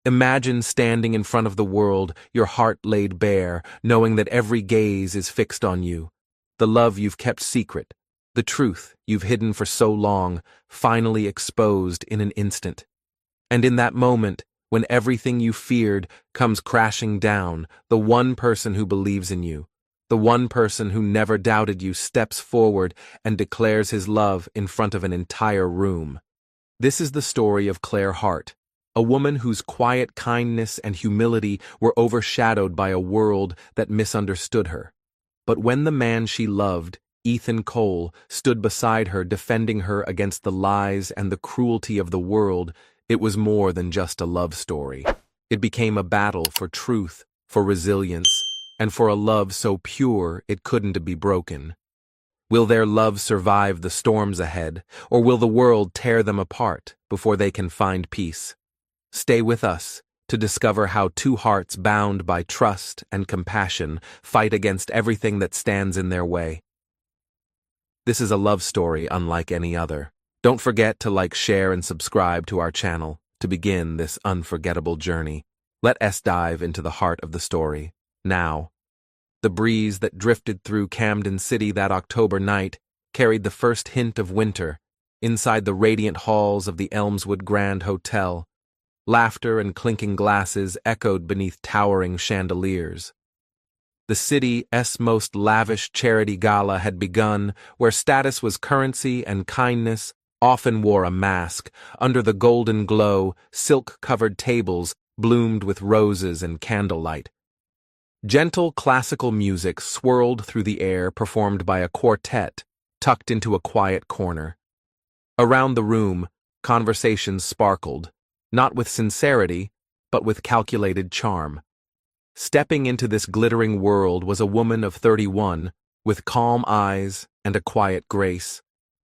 Imagine standing in front of the world, your heart laid bare, knowing that every gaze is fixed on you. The love you've kept secret, the truth you've hidden for so long, finally exposed in an instant. And in that moment, when everything you feared comes crashing down, the one person who believes in you, the one person who never doubted you, steps forward and declares his love in front of an entire room. This is the story of Claire Hart, a woman whose quiet kindness and humility were overshadowed by a world that misunderstood her. But when the man she loved, Ethan Cole, stood beside her defending her against the lies and the cruelty of the world, it was more than just a love story. It became a battle for truth, for resilience, and for a love so pure it couldn't be broken. Will their love survive the storms ahead, or will the world tear them apart before they can find peace? Stay with us to discover how two hearts bound by trust and compassion fight against everything that stands in their way. This is a love story unlike any other. Don't forget to like, share, and subscribe to our channel to begin this unforgettable journey. Let us dive into the heart of the story, now. The breeze that drifted through Camden City that October night carried the first hint of winter. Inside the radiant halls of the Elmswood Grand Hotel, laughter and clinking glasses echoed beneath towering chandeliers. The city's most lavish charity gala had begun, where status was currency and kindness often wore a mask. Under the golden glow, silk-covered tables bloomed with roses and candlelight. Gentle classical music swirled through the air, performed by a quartet tucked into a quiet corner. Around the room, conversations sparkled, not with sincerity, but with calculated charm. Stepping into this glittering world was a woman of 31, with calm eyes and a quiet grace.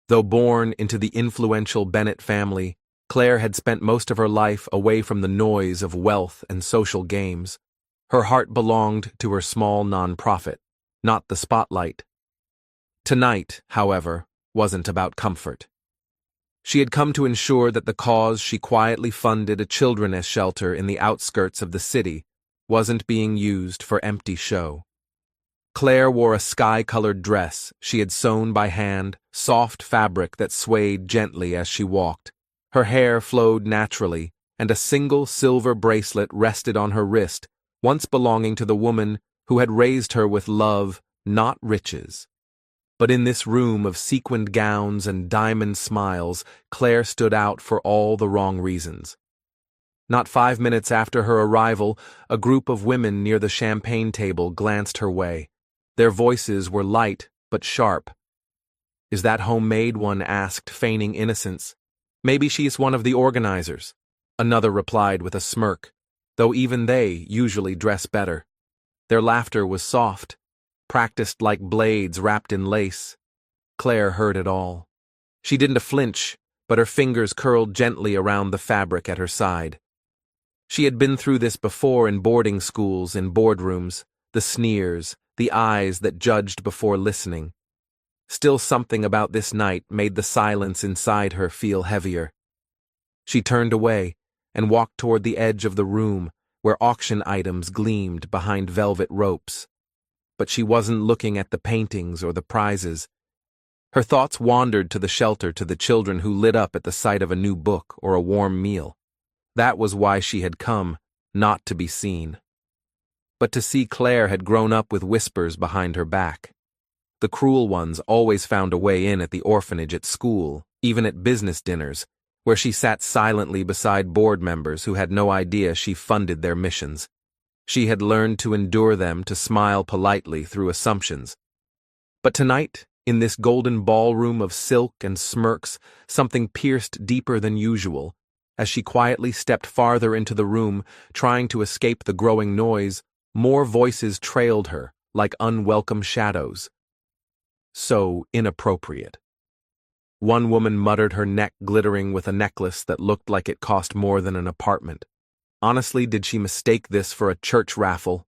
Though born into the influential Bennett family, Claire had spent most of her life away from the noise of wealth and social games. Her heart belonged to her small nonprofit, not the spotlight. Tonight, however, wasn't about comfort. She had come to ensure that the cause she quietly funded, a children's shelter in the outskirts of the city, wasn't being used for empty show. Claire wore a sky-colored dress she had sewn by hand, soft fabric that swayed gently as she walked. Her hair flowed naturally, and a single silver bracelet rested on her wrist, once belonging to the woman who had raised her with love, not riches. But in this room of sequined gowns and diamond smiles, Claire stood out for all the wrong reasons. Not 5 minutes after her arrival, a group of women near the champagne table glanced her way. Their voices were light but sharp. "Is that homemade?" one asked, feigning innocence. "Maybe she's one of the organizers," another replied with a smirk, though even they usually dress better. Their laughter was soft, practiced like blades wrapped in lace. Claire heard it all. She didn't flinch, but her fingers curled gently around the fabric at her side. She had been through this before in boarding schools, in boardrooms, the sneers, the eyes that judged before listening. Still, something about this night made the silence inside her feel heavier. She turned away and walked toward the edge of the room, where auction items gleamed behind velvet ropes. But she wasn't looking at the paintings or the prizes. Her thoughts wandered to the shelter, to the children who lit up at the sight of a new book or a warm meal. That was why she had come, not to be seen. But to see Claire had grown up with whispers behind her back. The cruel ones always found a way in at the orphanage, at school, even at business dinners, where she sat silently beside board members who had no idea she funded their missions. She had learned to endure them, to smile politely through assumptions. But tonight, in this golden ballroom of silk and smirks, something pierced deeper than usual. As she quietly stepped farther into the room, trying to escape the growing noise, more voices trailed her, like unwelcome shadows. So inappropriate. One woman muttered, her neck glittering with a necklace that looked like it cost more than an apartment. Honestly, did she mistake this for a church raffle?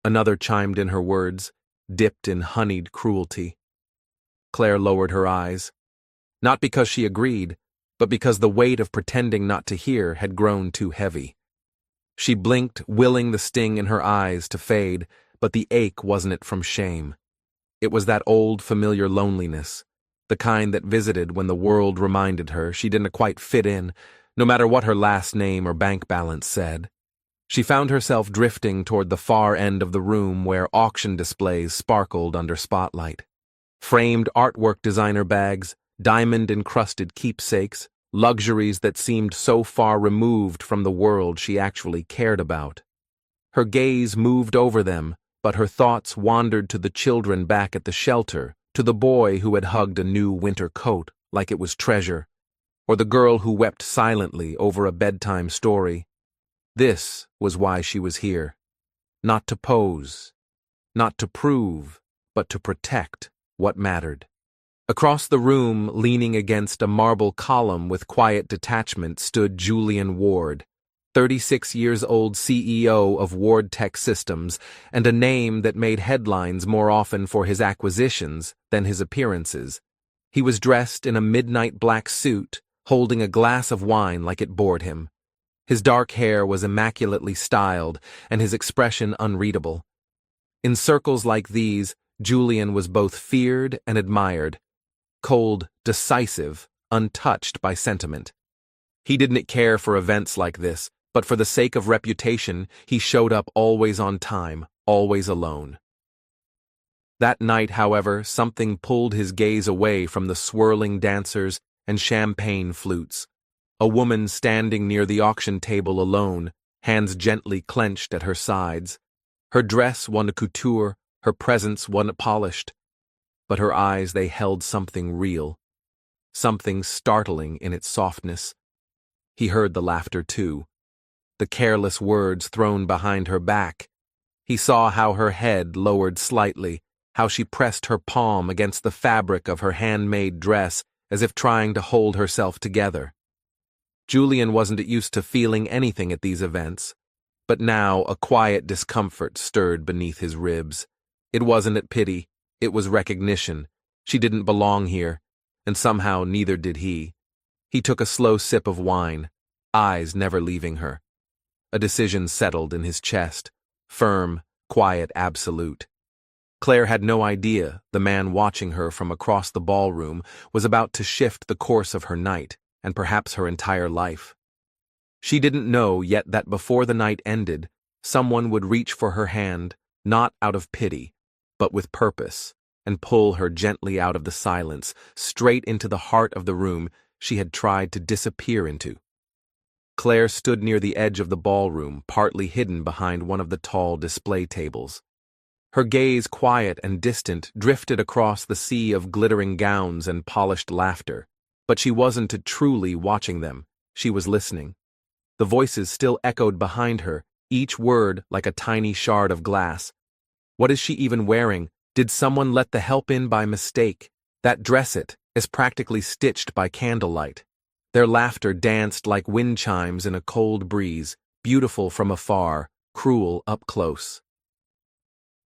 Another chimed in her words, dipped in honeyed cruelty. Claire lowered her eyes. Not because she agreed, but because the weight of pretending not to hear had grown too heavy. She blinked, willing the sting in her eyes to fade, but the ache wasn't it from shame. It was that old familiar loneliness, the kind that visited when the world reminded her she didn't quite fit in, no matter what her last name or bank balance said. She found herself drifting toward the far end of the room where auction displays sparkled under spotlight. Framed artwork designer bags, diamond-encrusted keepsakes, luxuries that seemed so far removed from the world she actually cared about. Her gaze moved over them, but her thoughts wandered to the children back at the shelter, to the boy who had hugged a new winter coat like it was treasure, or the girl who wept silently over a bedtime story. This was why she was here. Not to pose, not to prove, but to protect what mattered. Across the room, leaning against a marble column with quiet detachment, stood Julian Ward, 36-year-old CEO of Ward Tech Systems, and a name that made headlines more often for his acquisitions than his appearances. He was dressed in a midnight black suit, holding a glass of wine like it bored him. His dark hair was immaculately styled, and his expression unreadable. In circles like these, Julian was both feared and admired. Cold, decisive, untouched by sentiment. He didn't care for events like this, but for the sake of reputation, he showed up always on time, always alone. That night, however, something pulled his gaze away from the swirling dancers and champagne flutes. A woman standing near the auction table alone, hands gently clenched at her sides. Her dress one couture, her presence one polished. But her eyes, they held something real, something startling in its softness. He heard the laughter too, the careless words thrown behind her back. He saw how her head lowered slightly, how she pressed her palm against the fabric of her handmade dress as if trying to hold herself together. Julian wasn't used to feeling anything at these events, but now a quiet discomfort stirred beneath his ribs. It wasn't pity, it was recognition. She didn't belong here, and somehow neither did he. He took a slow sip of wine, eyes never leaving her. A decision settled in his chest, firm, quiet, absolute. Claire had no idea the man watching her from across the ballroom was about to shift the course of her night, and perhaps her entire life. She didn't know yet that before the night ended, someone would reach for her hand, not out of pity, but with purpose, and pull her gently out of the silence, straight into the heart of the room she had tried to disappear into. Claire stood near the edge of the ballroom, partly hidden behind one of the tall display tables. Her gaze, quiet and distant, drifted across the sea of glittering gowns and polished laughter. But she wasn't truly watching them, she was listening. The voices still echoed behind her, each word like a tiny shard of glass. What is she even wearing? Did someone let the help in by mistake? That dress is practically stitched by candlelight. Their laughter danced like wind chimes in a cold breeze, beautiful from afar, cruel up close.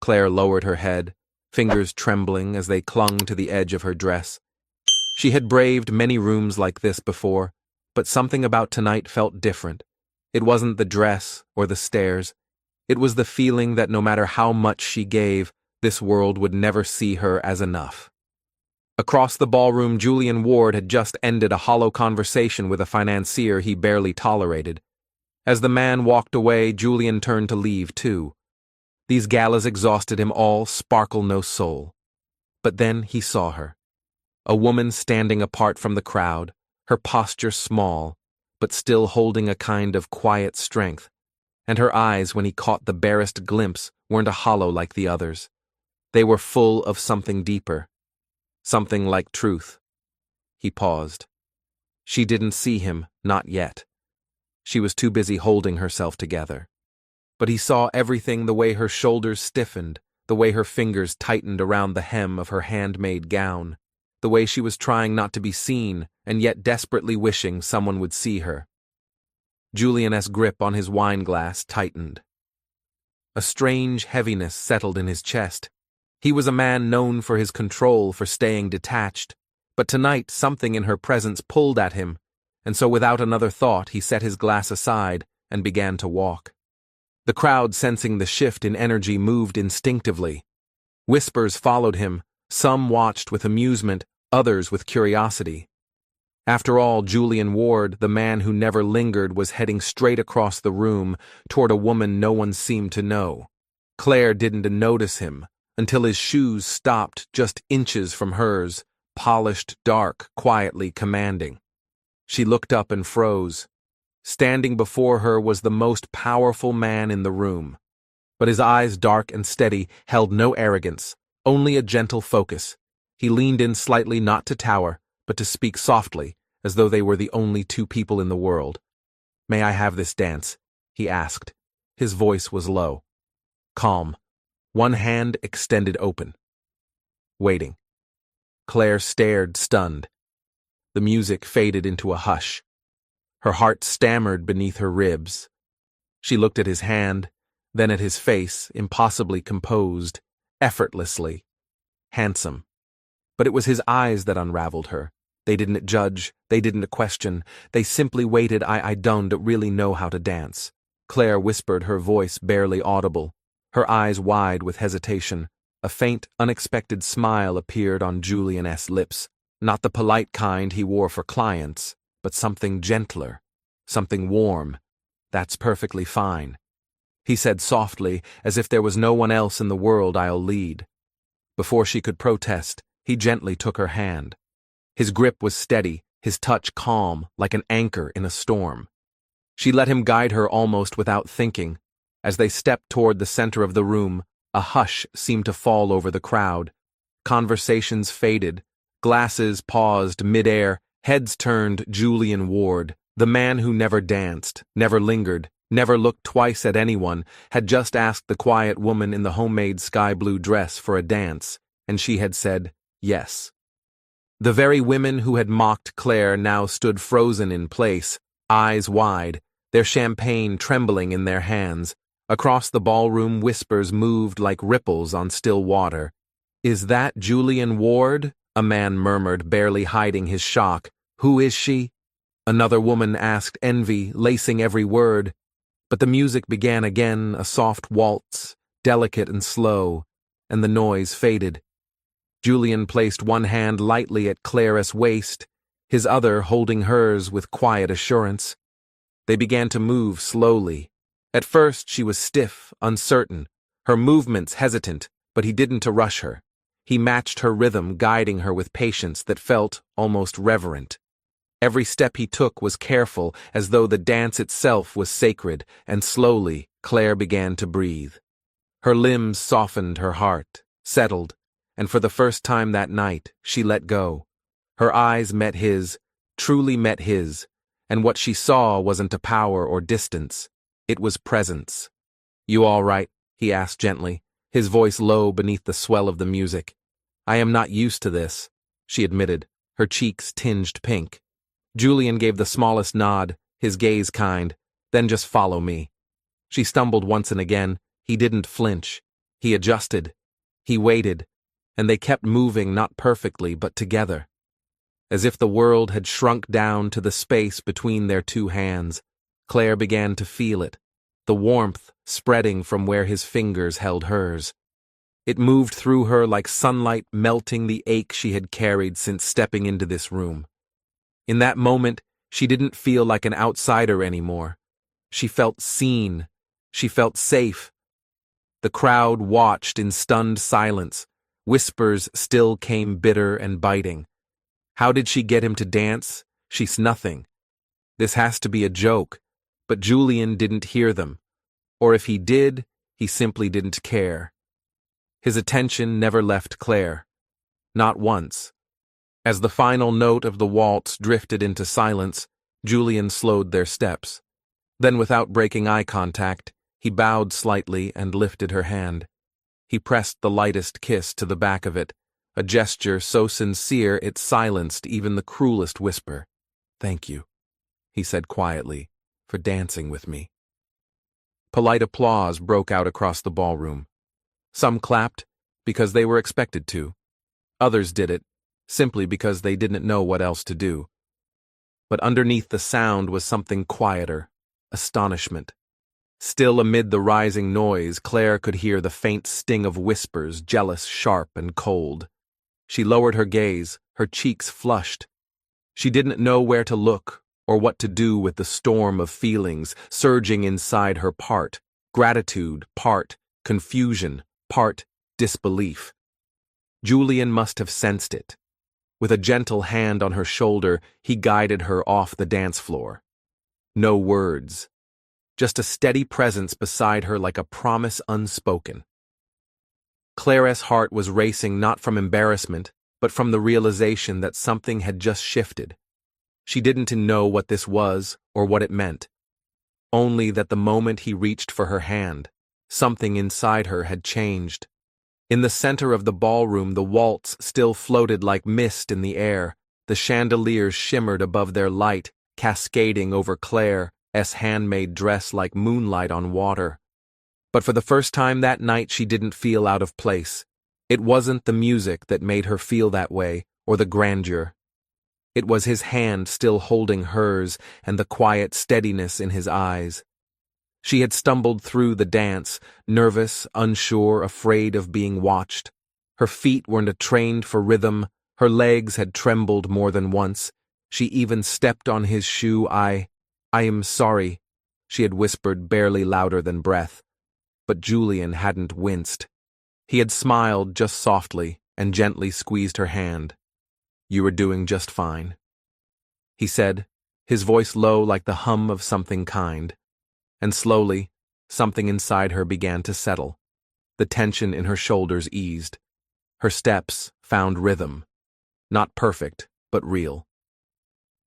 Claire lowered her head, fingers trembling as they clung to the edge of her dress. She had braved many rooms like this before, but something about tonight felt different. It wasn't the dress or the stairs. It was the feeling that no matter how much she gave, this world would never see her as enough. Across the ballroom, Julian Ward had just ended a hollow conversation with a financier he barely tolerated. As the man walked away, Julian turned to leave too. These galas exhausted him all, sparkle no soul. But then he saw her. A woman standing apart from the crowd, her posture small, but still holding a kind of quiet strength, and her eyes, when he caught the barest glimpse, weren't a hollow like the others. They were full of something deeper, something like truth. He paused. She didn't see him, not yet. She was too busy holding herself together. But he saw everything, the way her shoulders stiffened, the way her fingers tightened around the hem of her handmade gown, the way she was trying not to be seen and yet desperately wishing someone would see her. Julian's grip on his wine glass tightened. A strange heaviness settled in his chest. He was a man known for his control, for staying detached, but tonight something in her presence pulled at him, and so without another thought he set his glass aside and began to walk. The crowd, sensing the shift in energy, moved instinctively. Whispers followed him. Some watched with amusement, others with curiosity. After all, Julian Ward, the man who never lingered, was heading straight across the room toward a woman no one seemed to know. Claire didn't notice him until his shoes stopped just inches from hers, polished, dark, quietly commanding. She looked up and froze. Standing before her was the most powerful man in the room. But his eyes, dark and steady, held no arrogance, only a gentle focus. He leaned in slightly, not to tower, but to speak softly, as though they were the only two people in the world. "May I have this dance?" he asked. His voice was low, calm, one hand extended open. Waiting. Claire stared, stunned. The music faded into a hush. Her heart stammered beneath her ribs. She looked at his hand, then at his face, impossibly composed, effortlessly, handsome. But it was his eyes that unraveled her. They didn't judge, they didn't question, they simply waited. I don't really know how to dance," Claire whispered, her voice barely audible, her eyes wide with hesitation. A faint, unexpected smile appeared on Julian's lips, not the polite kind he wore for clients, but something gentler, something warm. "That's perfectly fine," he said softly, as if there was no one else in the world. "I'll lead." Before she could protest, he gently took her hand. His grip was steady, his touch calm, like an anchor in a storm. She let him guide her almost without thinking. As they stepped toward the center of the room, a hush seemed to fall over the crowd. Conversations faded, glasses paused midair, heads turned. Julian Ward, the man who never danced, never lingered, never looked twice at anyone, had just asked the quiet woman in the homemade sky-blue dress for a dance, and she had said yes. The very women who had mocked Claire now stood frozen in place, eyes wide, their champagne trembling in their hands. Across the ballroom, whispers moved like ripples on still water. "Is that Julian Ward?" a man murmured, barely hiding his shock. "Who is she?" another woman asked, envy lacing every word. But the music began again, a soft waltz, delicate and slow, and the noise faded. Julian placed one hand lightly at Claire's waist, his other holding hers with quiet assurance. They began to move slowly. At first she was stiff, uncertain, her movements hesitant, but he didn't rush her. He matched her rhythm, guiding her with patience that felt almost reverent. Every step he took was careful, as though the dance itself was sacred, and slowly Claire began to breathe. Her limbs softened, her heart settled, and for the first time that night, she let go. Her eyes met his, truly met his, and what she saw wasn't a power or distance. It was presence. "You all right?" he asked gently, his voice low beneath the swell of the music. "I am not used to this," she admitted, her cheeks tinged pink. Julian gave the smallest nod, his gaze kind. "Then just follow me." She stumbled once and again. He didn't flinch. He adjusted. He waited. And they kept moving, not perfectly, but together. As if the world had shrunk down to the space between their two hands, Claire began to feel it, the warmth spreading from where his fingers held hers. It moved through her like sunlight, melting the ache she had carried since stepping into this room. In that moment, she didn't feel like an outsider anymore. She felt seen. She felt safe. The crowd watched in stunned silence. Whispers still came, bitter and biting. How did she get him to dance? She's nothing. This has to be a joke. But Julian didn't hear them. Or if he did, he simply didn't care. His attention never left Claire. Not once. As the final note of the waltz drifted into silence, Julian slowed their steps. Then, without breaking eye contact, he bowed slightly and lifted her hand. He pressed the lightest kiss to the back of it, a gesture so sincere it silenced even the cruelest whisper. "Thank you," he said quietly, "for dancing with me." Polite applause broke out across the ballroom. Some clapped because they were expected to. Others did it simply because they didn't know what else to do. But underneath the sound was something quieter, astonishment. Still amid the rising noise, Claire could hear the faint sting of whispers, jealous, sharp, and cold. She lowered her gaze, her cheeks flushed. She didn't know where to look or what to do with the storm of feelings surging inside her, part gratitude, part confusion, part disbelief. Julian must have sensed it. With a gentle hand on her shoulder, he guided her off the dance floor. No words. Just a steady presence beside her like a promise unspoken. Claire's heart was racing not from embarrassment, but from the realization that something had just shifted. She didn't know what this was or what it meant. Only that the moment he reached for her hand, something inside her had changed. In the center of the ballroom, the waltz still floated like mist in the air. The chandeliers shimmered above their light, cascading over Claire's handmade dress like moonlight on water. But for the first time that night, she didn't feel out of place. It wasn't the music that made her feel that way, or the grandeur. It was his hand still holding hers and the quiet steadiness in his eyes. She had stumbled through the dance, nervous, unsure, afraid of being watched. Her feet weren't trained for rhythm, her legs had trembled more than once. She even stepped on his shoe. I am sorry, she had whispered, barely louder than breath. But Julian hadn't winced. He had smiled just softly and gently squeezed her hand. You were doing just fine, he said, his voice low like the hum of something kind. And slowly, something inside her began to settle. The tension in her shoulders eased. Her steps found rhythm. Not perfect, but real.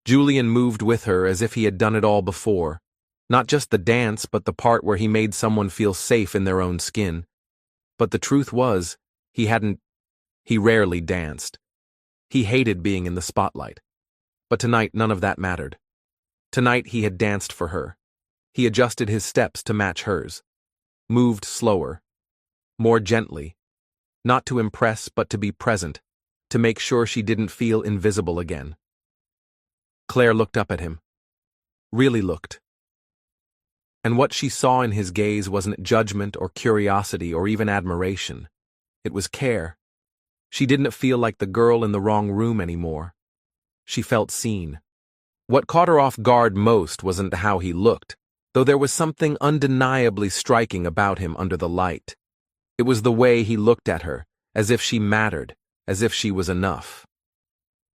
Julian moved with her as if he had done it all before. Not just the dance, but the part where he made someone feel safe in their own skin. But the truth was, he rarely danced. He hated being in the spotlight. But tonight, none of that mattered. Tonight, he had danced for her. He adjusted his steps to match hers. Moved slower. More gently. Not to impress, but to be present. To make sure she didn't feel invisible again. Claire looked up at him. Really looked. And what she saw in his gaze wasn't judgment or curiosity or even admiration. It was care. She didn't feel like the girl in the wrong room anymore. She felt seen. What caught her off guard most wasn't how he looked, though there was something undeniably striking about him under the light. It was the way he looked at her, as if she mattered, as if she was enough.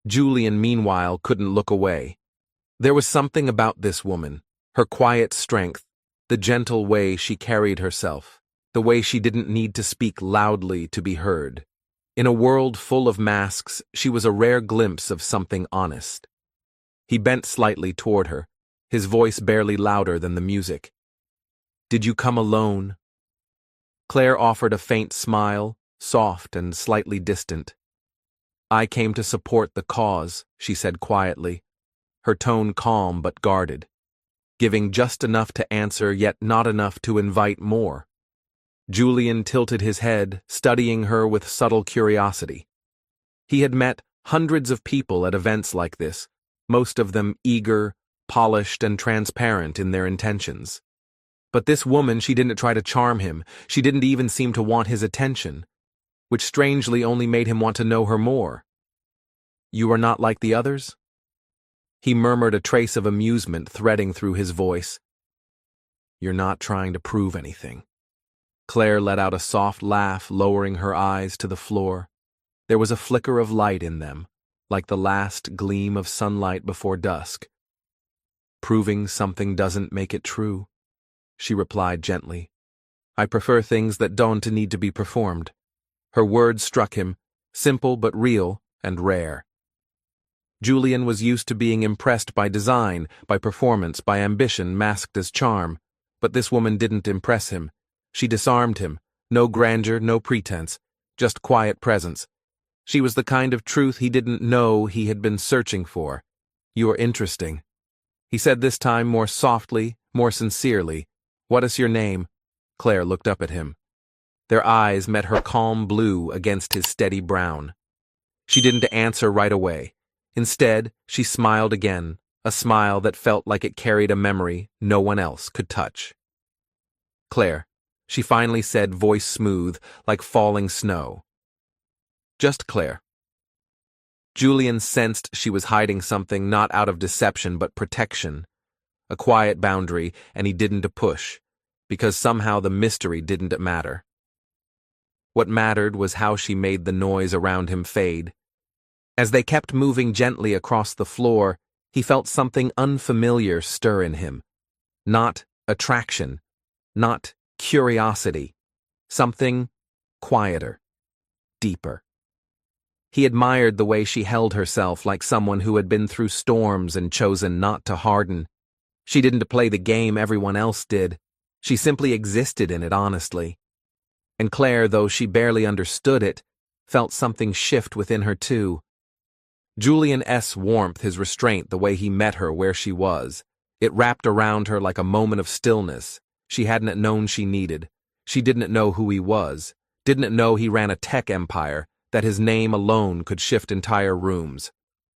Julian, meanwhile, couldn't look away. There was something about this woman, her quiet strength, the gentle way she carried herself, the way she didn't need to speak loudly to be heard. In a world full of masks, she was a rare glimpse of something honest. He bent slightly toward her, his voice barely louder than the music. Did you come alone? Claire offered a faint smile, soft and slightly distant. I came to support the cause, she said quietly, her tone calm but guarded, giving just enough to answer yet not enough to invite more. Julian tilted his head, studying her with subtle curiosity. He had met hundreds of people at events like this, most of them eager, polished, and transparent in their intentions. But this woman, she didn't try to charm him, she didn't even seem to want his attention, which strangely only made him want to know her more. You are not like the others? He murmured, a trace of amusement threading through his voice. You're not trying to prove anything. Claire let out a soft laugh, lowering her eyes to the floor. There was a flicker of light in them, like the last gleam of sunlight before dusk. Proving something doesn't make it true, she replied gently. I prefer things that don't need to be performed. Her words struck him, simple but real and rare. Julian was used to being impressed by design, by performance, by ambition masked as charm, but this woman didn't impress him. She disarmed him. No grandeur, no pretense, just quiet presence. She was the kind of truth he didn't know he had been searching for. You are interesting. He said this time more softly, more sincerely. What is your name? Claire looked up at him. Their eyes met her calm blue against his steady brown. She didn't answer right away. Instead, she smiled again, a smile that felt like it carried a memory no one else could touch. Claire, she finally said, voice smooth, like falling snow. Just Claire. Julian sensed she was hiding something not out of deception but protection. A quiet boundary, and he didn't push, because somehow the mystery didn't matter. What mattered was how she made the noise around him fade. As they kept moving gently across the floor, he felt something unfamiliar stir in him. Not attraction, not curiosity, something quieter, deeper. He admired the way she held herself like someone who had been through storms and chosen not to harden. She didn't play the game everyone else did. She simply existed in it honestly. And Claire, though she barely understood it, felt something shift within her too. Julian's warmth, his restraint, the way he met her where she was. It wrapped around her like a moment of stillness she hadn't known she needed. She didn't know who he was, didn't know he ran a tech empire, that his name alone could shift entire rooms.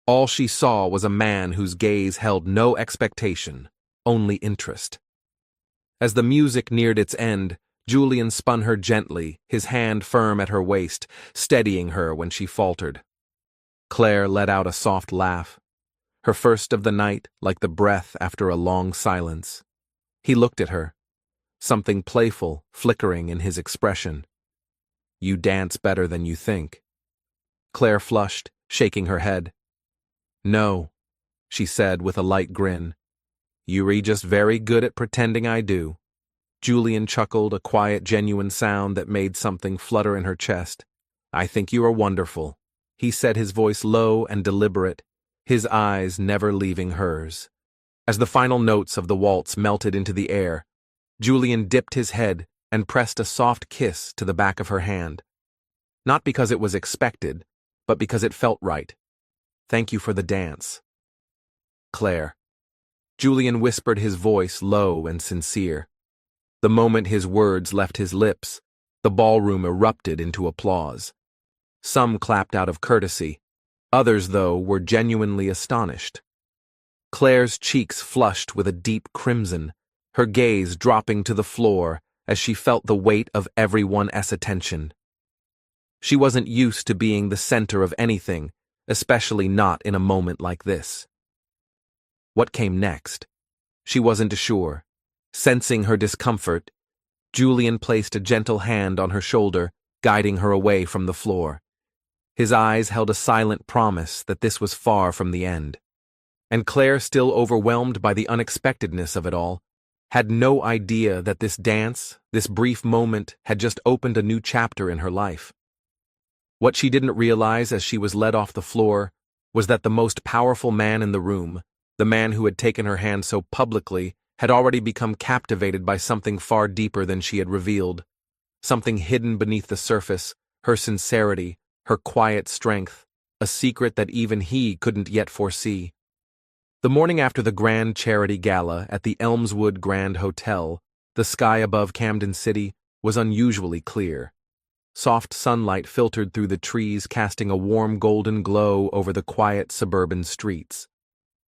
All she saw was a man whose gaze held no expectation, only interest. As the music neared its end, Julian spun her gently, his hand firm at her waist, steadying her when she faltered. Claire let out a soft laugh, her first of the night, like the breath after a long silence. He looked at her, something playful flickering in his expression. "You dance better than you think." Claire flushed, shaking her head. "No," she said with a light grin. "You're just very good at pretending I do." Julian chuckled, a quiet, genuine sound that made something flutter in her chest. "I think you are wonderful," he said, his voice low and deliberate, his eyes never leaving hers. As the final notes of the waltz melted into the air, Julian dipped his head and pressed a soft kiss to the back of her hand. Not because it was expected, but because it felt right. "Thank you for the dance." "Claire." Julian whispered, his voice low and sincere. The moment his words left his lips, the ballroom erupted into applause. Some clapped out of courtesy. Others, though, were genuinely astonished. Claire's cheeks flushed with a deep crimson, her gaze dropping to the floor as she felt the weight of everyone's attention. She wasn't used to being the center of anything, especially not in a moment like this. What came next? She wasn't sure. Sensing her discomfort, Julian placed a gentle hand on her shoulder, guiding her away from the floor. His eyes held a silent promise that this was far from the end. And Claire, still overwhelmed by the unexpectedness of it all, had no idea that this dance, this brief moment, had just opened a new chapter in her life. What she didn't realize as she was led off the floor was that the most powerful man in the room, the man who had taken her hand so publicly, had already become captivated by something far deeper than she had revealed, something hidden beneath the surface, her sincerity, her quiet strength, a secret that even he couldn't yet foresee. The morning after the grand charity gala at the Elmswood Grand Hotel, the sky above Camden City was unusually clear. Soft sunlight filtered through the trees, casting a warm golden glow over the quiet suburban streets.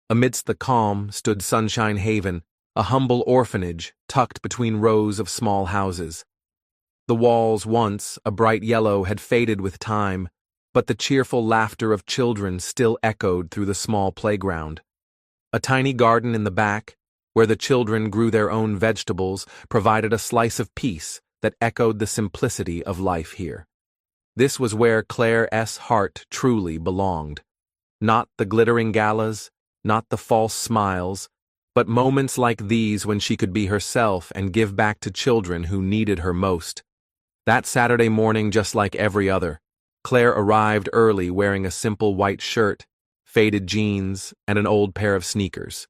Amidst the calm stood Sunshine Haven, a humble orphanage tucked between rows of small houses. The walls, once a bright yellow, had faded with time, but the cheerful laughter of children still echoed through the small playground. A tiny garden in the back, where the children grew their own vegetables, provided a slice of peace that echoed the simplicity of life here. This was where Claire's heart truly belonged. Not the glittering galas, not the false smiles, but moments like these when she could be herself and give back to children who needed her most. That Saturday morning, just like every other, Claire arrived early wearing a simple white shirt, faded jeans, and an old pair of sneakers.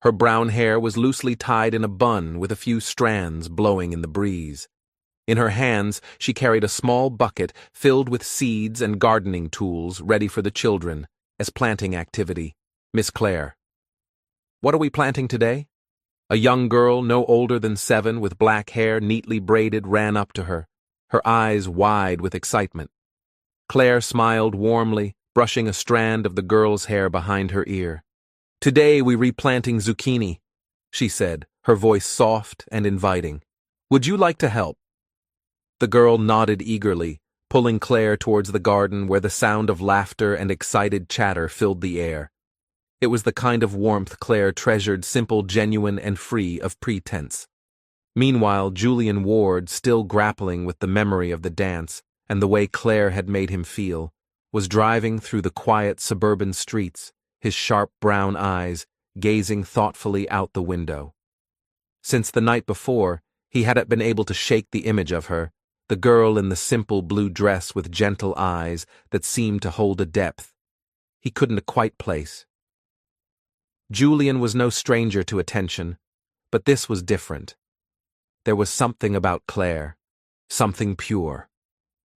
Her brown hair was loosely tied in a bun with a few strands blowing in the breeze. In her hands, she carried a small bucket filled with seeds and gardening tools ready for the children as planting activity. "Miss Claire." "What are we planting today?" A young girl no older than 7 with black hair neatly braided ran up to her, her eyes wide with excitement. Claire smiled warmly, brushing a strand of the girl's hair behind her ear. "Today we replanting zucchini," she said, her voice soft and inviting. Would you like to help? The girl nodded eagerly, pulling Claire towards the garden where the sound of laughter and excited chatter filled the air. It was the kind of warmth Claire treasured, simple, genuine, and free of pretense. Meanwhile, Julian Ward, still grappling with the memory of the dance and the way Claire had made him feel, was driving through the quiet suburban streets, his sharp brown eyes gazing thoughtfully out the window. Since the night before, he hadn't been able to shake the image of her, the girl in the simple blue dress with gentle eyes that seemed to hold a depth he couldn't quite place. Julian was no stranger to attention, but this was different. There was something about Claire, something pure,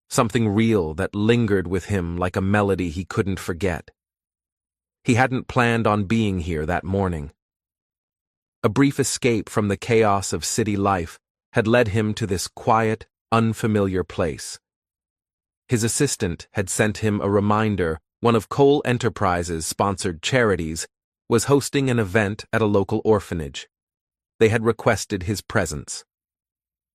something real that lingered with him like a melody he couldn't forget. He hadn't planned on being here that morning. A brief escape from the chaos of city life had led him to this quiet, unfamiliar place. His assistant had sent him a reminder one of Cole Enterprises' sponsored charities was hosting an event at a local orphanage. They had requested his presence.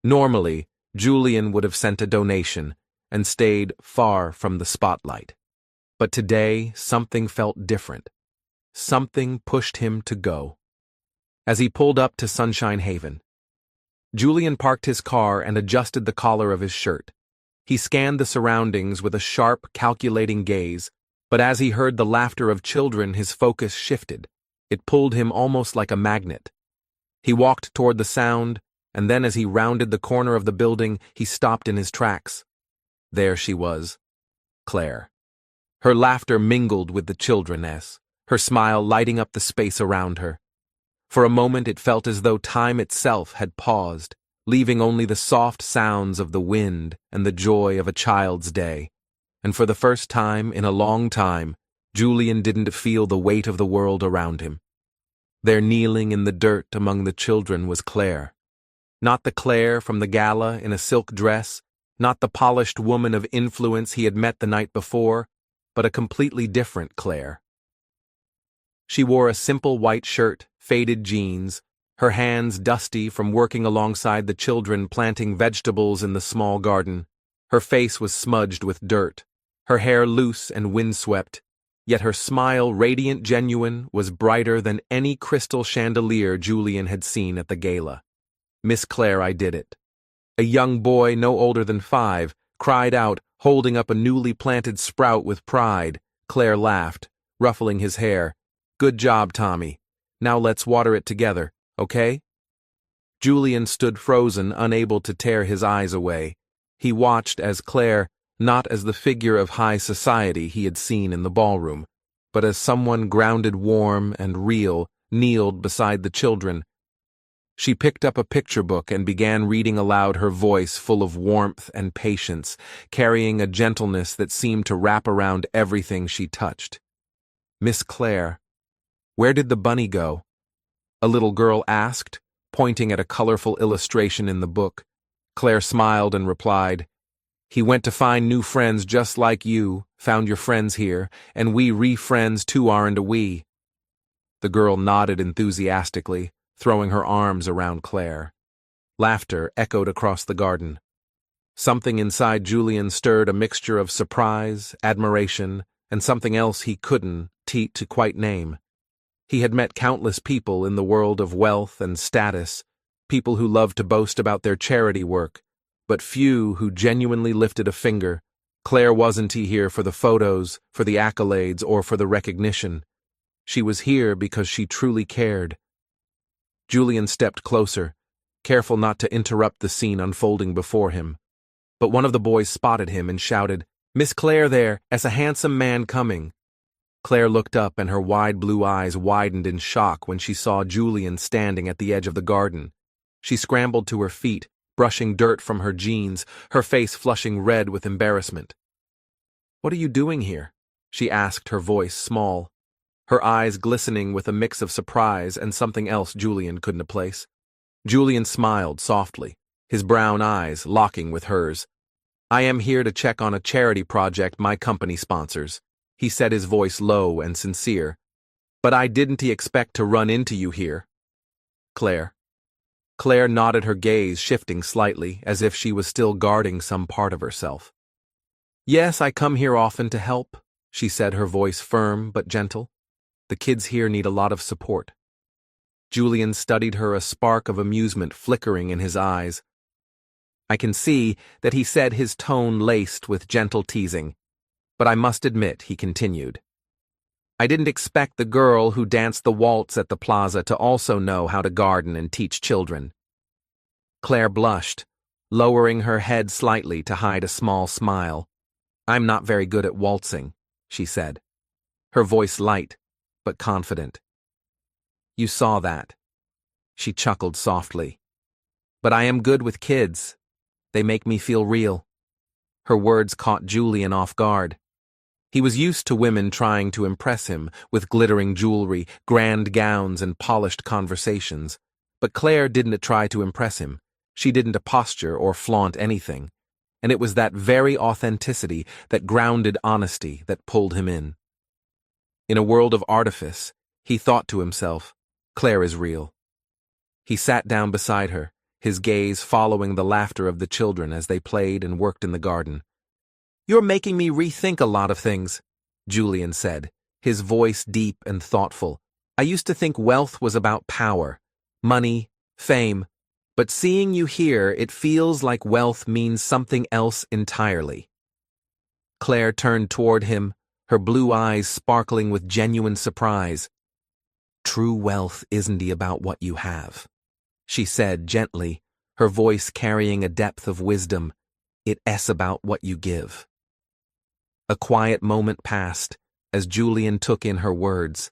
Normally, Julian would have sent a donation and stayed far from the spotlight. But today, something felt different. Something pushed him to go. As he pulled up to Sunshine Haven, Julian parked his car and adjusted the collar of his shirt. He scanned the surroundings with a sharp, calculating gaze, but as he heard the laughter of children, his focus shifted. It pulled him almost like a magnet. He walked toward the sound, and then as he rounded the corner of the building, he stopped in his tracks. There she was, Claire. Her laughter mingled with the children's, her smile lighting up the space around her. For a moment it felt as though time itself had paused, leaving only the soft sounds of the wind and the joy of a child's day. And for the first time in a long time, Julian didn't feel the weight of the world around him. There, kneeling in the dirt among the children, was Claire. Not the Claire from the Gala in a silk dress, not the polished woman of influence he had met the night before, but a completely different Claire. She wore a simple white shirt, faded jeans, her hands dusty from working alongside the children planting vegetables in the small garden. Her face was smudged with dirt, her hair loose and windswept, yet her smile, radiant genuine, was brighter than any crystal chandelier Julian had seen at the gala. "Miss Claire, I did it." A young boy no older than 5 cried out, holding up a newly planted sprout with pride. Claire laughed, ruffling his hair. "Good job, Tommy. Now let's water it together, okay?" Julian stood frozen, unable to tear his eyes away. He watched as Claire, not as the figure of high society he had seen in the ballroom, but as someone grounded, warm, and real, kneeled beside the children. She picked up a picture book and began reading aloud, her voice full of warmth and patience, carrying a gentleness that seemed to wrap around everything she touched. "Miss Claire, where did the bunny go?" a little girl asked, pointing at a colorful illustration in the book. Claire smiled and replied, "He went to find new friends just like you, found your friends here, and we re-friends too aren't we?" The girl nodded enthusiastically, throwing her arms around Claire. Laughter echoed across the garden. Something inside Julian stirred a mixture of surprise, admiration, and something else he couldn't to quite name. He had met countless people in the world of wealth and status, people who loved to boast about their charity work, but few who genuinely lifted a finger. Claire wasn't here for the photos, for the accolades, or for the recognition. She was here because she truly cared. Julian stepped closer, careful not to interrupt the scene unfolding before him. But one of the boys spotted him and shouted, "Miss Claire there, as a handsome man coming." Claire looked up and her wide blue eyes widened in shock when she saw Julian standing at the edge of the garden. She scrambled to her feet, brushing dirt from her jeans, her face flushing red with embarrassment. "What are you doing here?" she asked, her voice small, her eyes glistening with a mix of surprise and something else Julian couldn't place. Julian smiled softly, his brown eyes locking with hers. "I am here to check on a charity project my company sponsors," he said, his voice low and sincere. "But I didn't expect to run into you here." Claire. Claire nodded, her gaze shifting slightly, as if she was still guarding some part of herself. "Yes, I come here often to help," she said, her voice firm but gentle. "The kids here need a lot of support." Julian studied her, a spark of amusement flickering in his eyes. I can see that he said, his tone laced with gentle teasing. "But I must admit," he continued, "I didn't expect the girl who danced the waltz at the plaza to also know how to garden and teach children." Claire blushed, lowering her head slightly to hide a small smile. "I'm not very good at waltzing," she said, her voice light but confident. "You saw that." She chuckled softly. "But I am good with kids. They make me feel real." Her words caught Julian off guard. He was used to women trying to impress him with glittering jewelry, grand gowns, and polished conversations. But Claire didn't try to impress him. She didn't posture or flaunt anything. And it was that very authenticity, that grounded honesty, that pulled him in. In a world of artifice, he thought to himself, Claire is real. He sat down beside her, his gaze following the laughter of the children as they played and worked in the garden. "You're making me rethink a lot of things," Julian said, his voice deep and thoughtful. "I used to think wealth was about power, money, fame, but seeing you here, it feels like wealth means something else entirely." Claire turned toward him, her blue eyes sparkling with genuine surprise. "True wealth isn't about what you have," she said gently, her voice carrying a depth of wisdom. "It's about what you give." A quiet moment passed as Julian took in her words.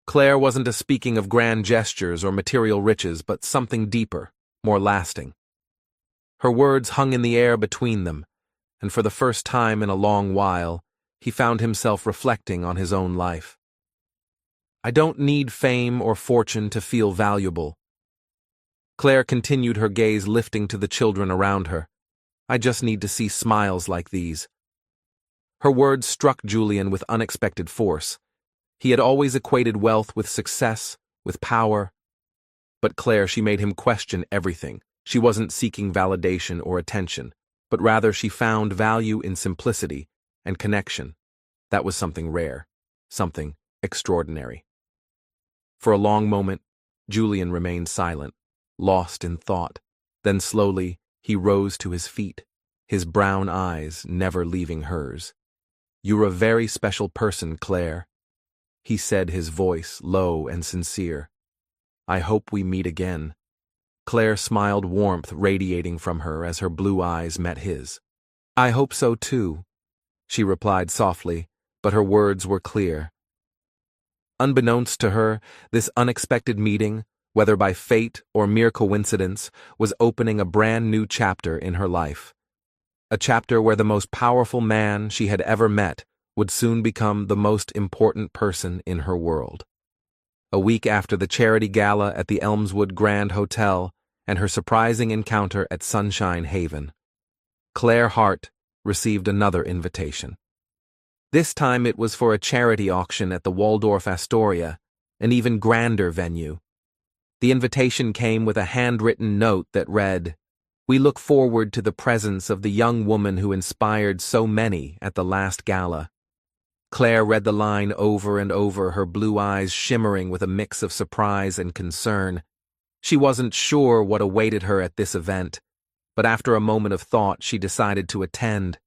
Claire wasn't speaking of grand gestures or material riches, but something deeper, more lasting. Her words hung in the air between them, and for the first time in a long while, he found himself reflecting on his own life. "I don't need fame or fortune to feel valuable." Claire continued, her gaze lifting to the children around her. "I just need to see smiles like these." Her words struck Julian with unexpected force. He had always equated wealth with success, with power. But Claire, she made him question everything. She wasn't seeking validation or attention, but rather she found value in simplicity and connection. That was something rare, something extraordinary. For a long moment, Julian remained silent, lost in thought. Then slowly, he rose to his feet, his brown eyes never leaving hers. "You're a very special person, Claire," he said, his voice low and sincere. "I hope we meet again." Claire smiled, warmth radiating from her as her blue eyes met his. "I hope so too," she replied softly, but her words were clear. Unbeknownst to her, this unexpected meeting, whether by fate or mere coincidence, was opening a brand new chapter in her life. A chapter where the most powerful man she had ever met would soon become the most important person in her world. A week after the charity gala at the Elmswood Grand Hotel and her surprising encounter at Sunshine Haven, Claire Hart received another invitation. This time it was for a charity auction at the Waldorf Astoria, an even grander venue. The invitation came with a handwritten note that read, "We look forward to the presence of the young woman who inspired so many at the last gala." Claire read the line over and over, her blue eyes shimmering with a mix of surprise and concern. She wasn't sure what awaited her at this event, but after a moment of thought she decided to attend.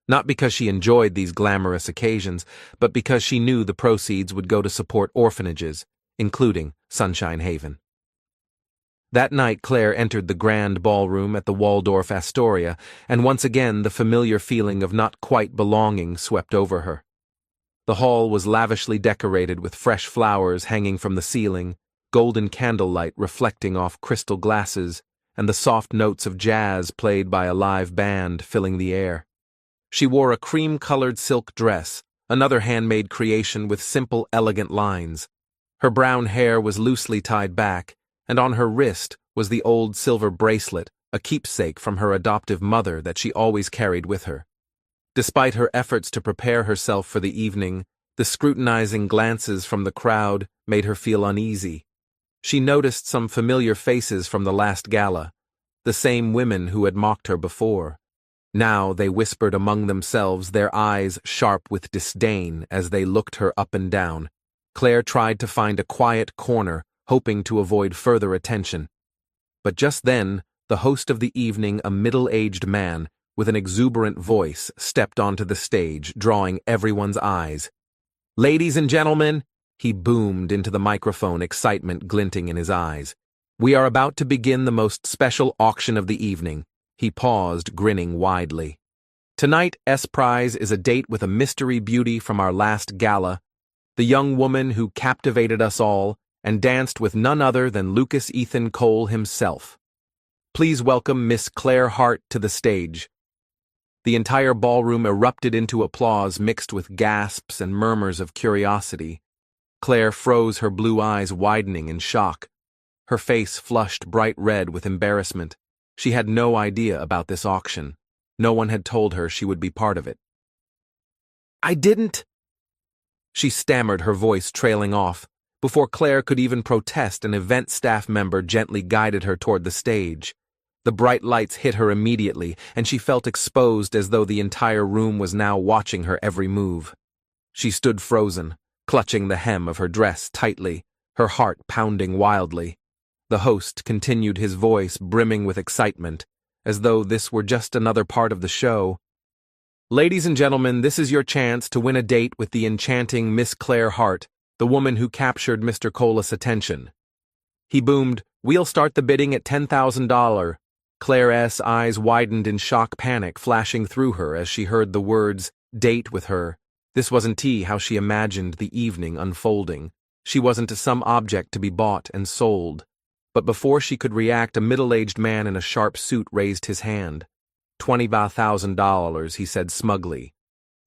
Not because she enjoyed these glamorous occasions, but because she knew the proceeds would go to support orphanages, including Sunshine Haven. That night Claire entered the grand ballroom at the Waldorf Astoria, and once again the familiar feeling of not quite belonging swept over her. The hall was lavishly decorated with fresh flowers hanging from the ceiling, golden candlelight reflecting off crystal glasses, and the soft notes of jazz played by a live band filling the air. She wore a cream-colored silk dress, another handmade creation with simple, elegant lines. Her brown hair was loosely tied back, and on her wrist was the old silver bracelet, a keepsake from her adoptive mother that she always carried with her. Despite her efforts to prepare herself for the evening, the scrutinizing glances from the crowd made her feel uneasy. She noticed some familiar faces from the last gala, the same women who had mocked her before. Now they whispered among themselves, their eyes sharp with disdain as they looked her up and down. Claire tried to find a quiet corner, hoping to avoid further attention. But just then, the host of the evening, a middle-aged man with an exuberant voice, stepped onto the stage, drawing everyone's eyes. "Ladies and gentlemen," he boomed into the microphone, excitement glinting in his eyes. "We are about to begin the most special auction of the evening." He paused, grinning widely. "Tonight's prize is a date with a mystery beauty from our last gala, the young woman who captivated us all and danced with none other than Lucas Ethan Cole himself. Please welcome Miss Claire Hart to the stage." The entire ballroom erupted into applause mixed with gasps and murmurs of curiosity. Claire froze, her blue eyes widening in shock. Her face flushed bright red with embarrassment. She had no idea about this auction. No one had told her she would be part of it. "I didn't—" she stammered, her voice trailing off. Before Claire could even protest, an event staff member gently guided her toward the stage. The bright lights hit her immediately, and she felt exposed as though the entire room was now watching her every move. She stood frozen, clutching the hem of her dress tightly, her heart pounding wildly. The host continued, his voice brimming with excitement, as though this were just another part of the show. "Ladies and gentlemen, this is your chance to win a date with the enchanting Miss Claire Hart, the woman who captured Mr. Cole's attention." He boomed, "We'll start the bidding at $10,000. Claire's eyes widened in shock, panic flashing through her as she heard the words, "date with her." This wasn't how she imagined the evening unfolding. She wasn't some object to be bought and sold. But before she could react, a middle-aged man in a sharp suit raised his hand. $20,000, he said smugly.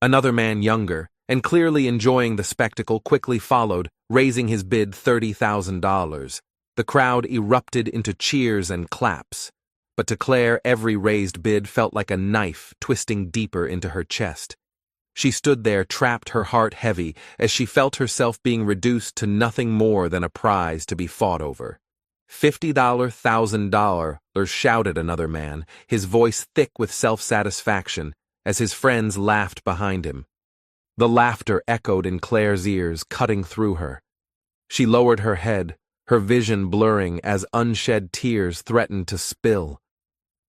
Another man, younger, and clearly enjoying the spectacle, quickly followed, raising his bid $30,000. The crowd erupted into cheers and claps. But to Claire, every raised bid felt like a knife twisting deeper into her chest. She stood there, trapped, her heart heavy, as she felt herself being reduced to nothing more than a prize to be fought over. $50,000, shouted another man, his voice thick with self-satisfaction, as his friends laughed behind him. The laughter echoed in Claire's ears, cutting through her. She lowered her head, her vision blurring as unshed tears threatened to spill.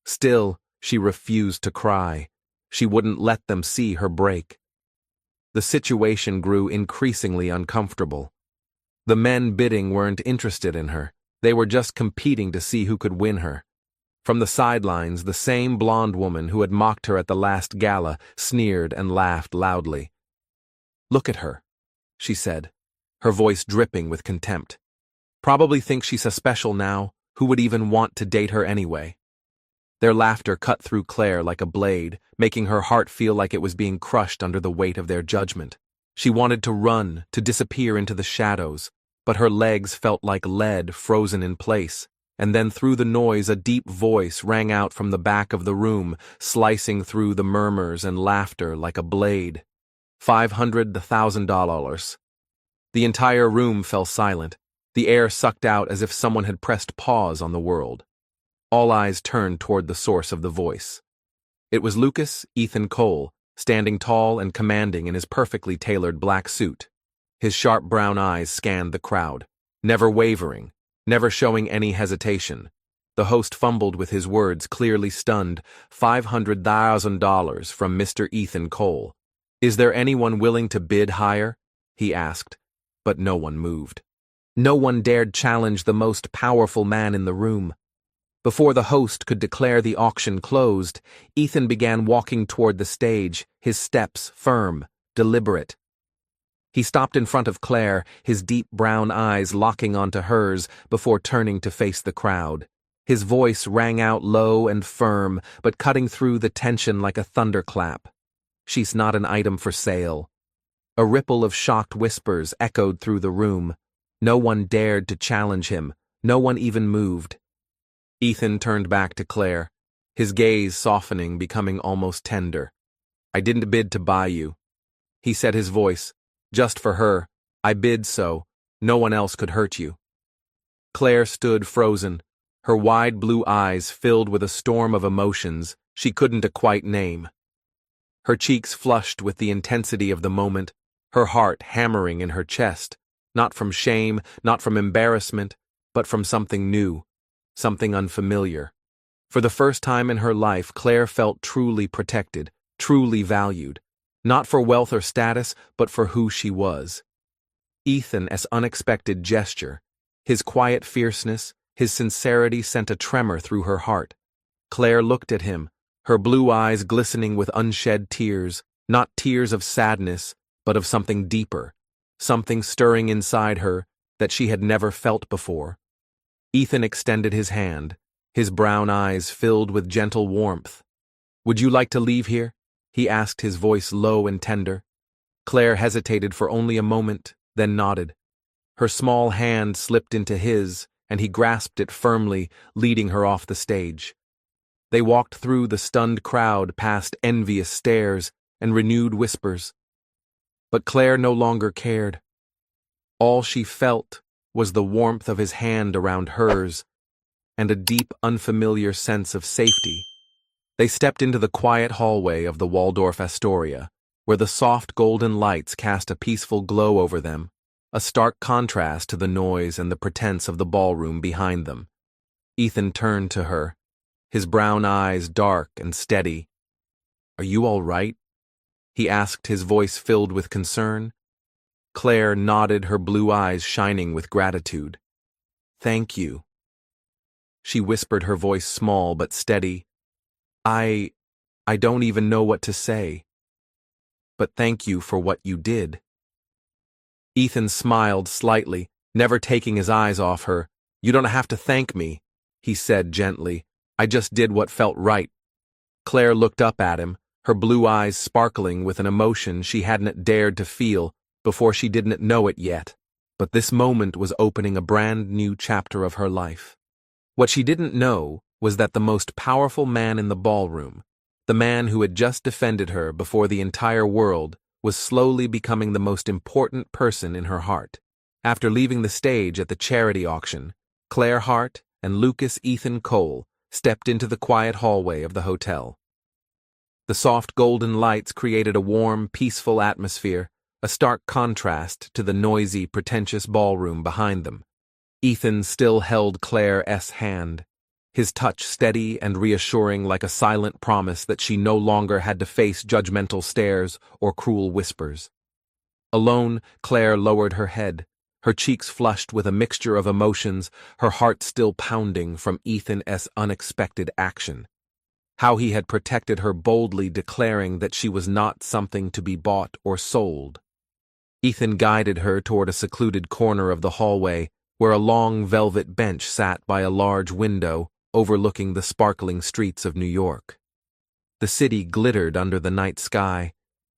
Still, she refused to cry. She wouldn't let them see her break. The situation grew increasingly uncomfortable. The men bidding weren't interested in her. They were just competing to see who could win her. From the sidelines, the same blonde woman who had mocked her at the last gala sneered and laughed loudly. "Look at her," she said, her voice dripping with contempt. "Probably thinks she's a special now. Who would even want to date her anyway?" Their laughter cut through Claire like a blade, making her heart feel like it was being crushed under the weight of their judgment. She wanted to run, to disappear into the shadows, but her legs felt like lead frozen in place. And then through the noise, a deep voice rang out from the back of the room, slicing through the murmurs and laughter like a blade. $500,000. The entire room fell silent, the air sucked out as if someone had pressed pause on the world. All eyes turned toward the source of the voice. It was Lucas Ethan Cole, standing tall and commanding in his perfectly tailored black suit. His sharp brown eyes scanned the crowd, never wavering, never showing any hesitation. The host fumbled with his words, clearly stunned. $500,000 from Mr. Ethan Cole. "Is there anyone willing to bid higher?" he asked, but no one moved. No one dared challenge the most powerful man in the room. Before the host could declare the auction closed, Ethan began walking toward the stage, his steps firm, deliberate. He stopped in front of Claire, his deep brown eyes locking onto hers before turning to face the crowd. His voice rang out low and firm, but cutting through the tension like a thunderclap. "She's not an item for sale." A ripple of shocked whispers echoed through the room. No one dared to challenge him. No one even moved. Ethan turned back to Claire, his gaze softening, becoming almost tender. "I didn't bid to buy you," he said, his voice. "Just for her. I bid so. No one else could hurt you." Claire stood frozen, her wide blue eyes filled with a storm of emotions she couldn't quite name. Her cheeks flushed with the intensity of the moment, her heart hammering in her chest, not from shame, not from embarrassment, but from something new, something unfamiliar. For the first time in her life, Claire felt truly protected, truly valued, not for wealth or status, but for who she was. Ethan's unexpected gesture, his quiet fierceness, his sincerity sent a tremor through her heart. Claire looked at him, her blue eyes glistening with unshed tears, not tears of sadness, but of something deeper, something stirring inside her that she had never felt before. Ethan extended his hand, his brown eyes filled with gentle warmth. "Would you like to leave here?" he asked, his voice low and tender. Claire hesitated for only a moment, then nodded. Her small hand slipped into his, and he grasped it firmly, leading her off the stage. They walked through the stunned crowd, past envious stares and renewed whispers. But Claire no longer cared. All she felt was the warmth of his hand around hers, and a deep, unfamiliar sense of safety. They stepped into the quiet hallway of the Waldorf Astoria, where the soft golden lights cast a peaceful glow over them, a stark contrast to the noise and the pretense of the ballroom behind them. Ethan turned to her, his brown eyes dark and steady. "Are you all right?" he asked, his voice filled with concern. Claire nodded, her blue eyes shining with gratitude. "Thank you." She whispered, her voice small but steady. I don't even know what to say. But thank you for what you did." Ethan smiled slightly, never taking his eyes off her. "You don't have to thank me," he said gently. "I just did what felt right." Claire looked up at him, her blue eyes sparkling with an emotion she hadn't dared to feel before she didn't know it yet. But this moment was opening a brand new chapter of her life. What she didn't know was that the most powerful man in the ballroom, the man who had just defended her before the entire world, was slowly becoming the most important person in her heart. After leaving the stage at the charity auction, Claire Hart and Lucas Ethan Cole stepped into the quiet hallway of the hotel. The soft golden lights created a warm, peaceful atmosphere, a stark contrast to the noisy, pretentious ballroom behind them. Ethan still held Claire's hand, his touch steady and reassuring, like a silent promise that she no longer had to face judgmental stares or cruel whispers. Alone, Claire lowered her head, her cheeks flushed with a mixture of emotions, her heart still pounding from Ethan's unexpected action. How he had protected her, boldly declaring that she was not something to be bought or sold. Ethan guided her toward a secluded corner of the hallway, where a long velvet bench sat by a large window overlooking the sparkling streets of New York. The city glittered under the night sky,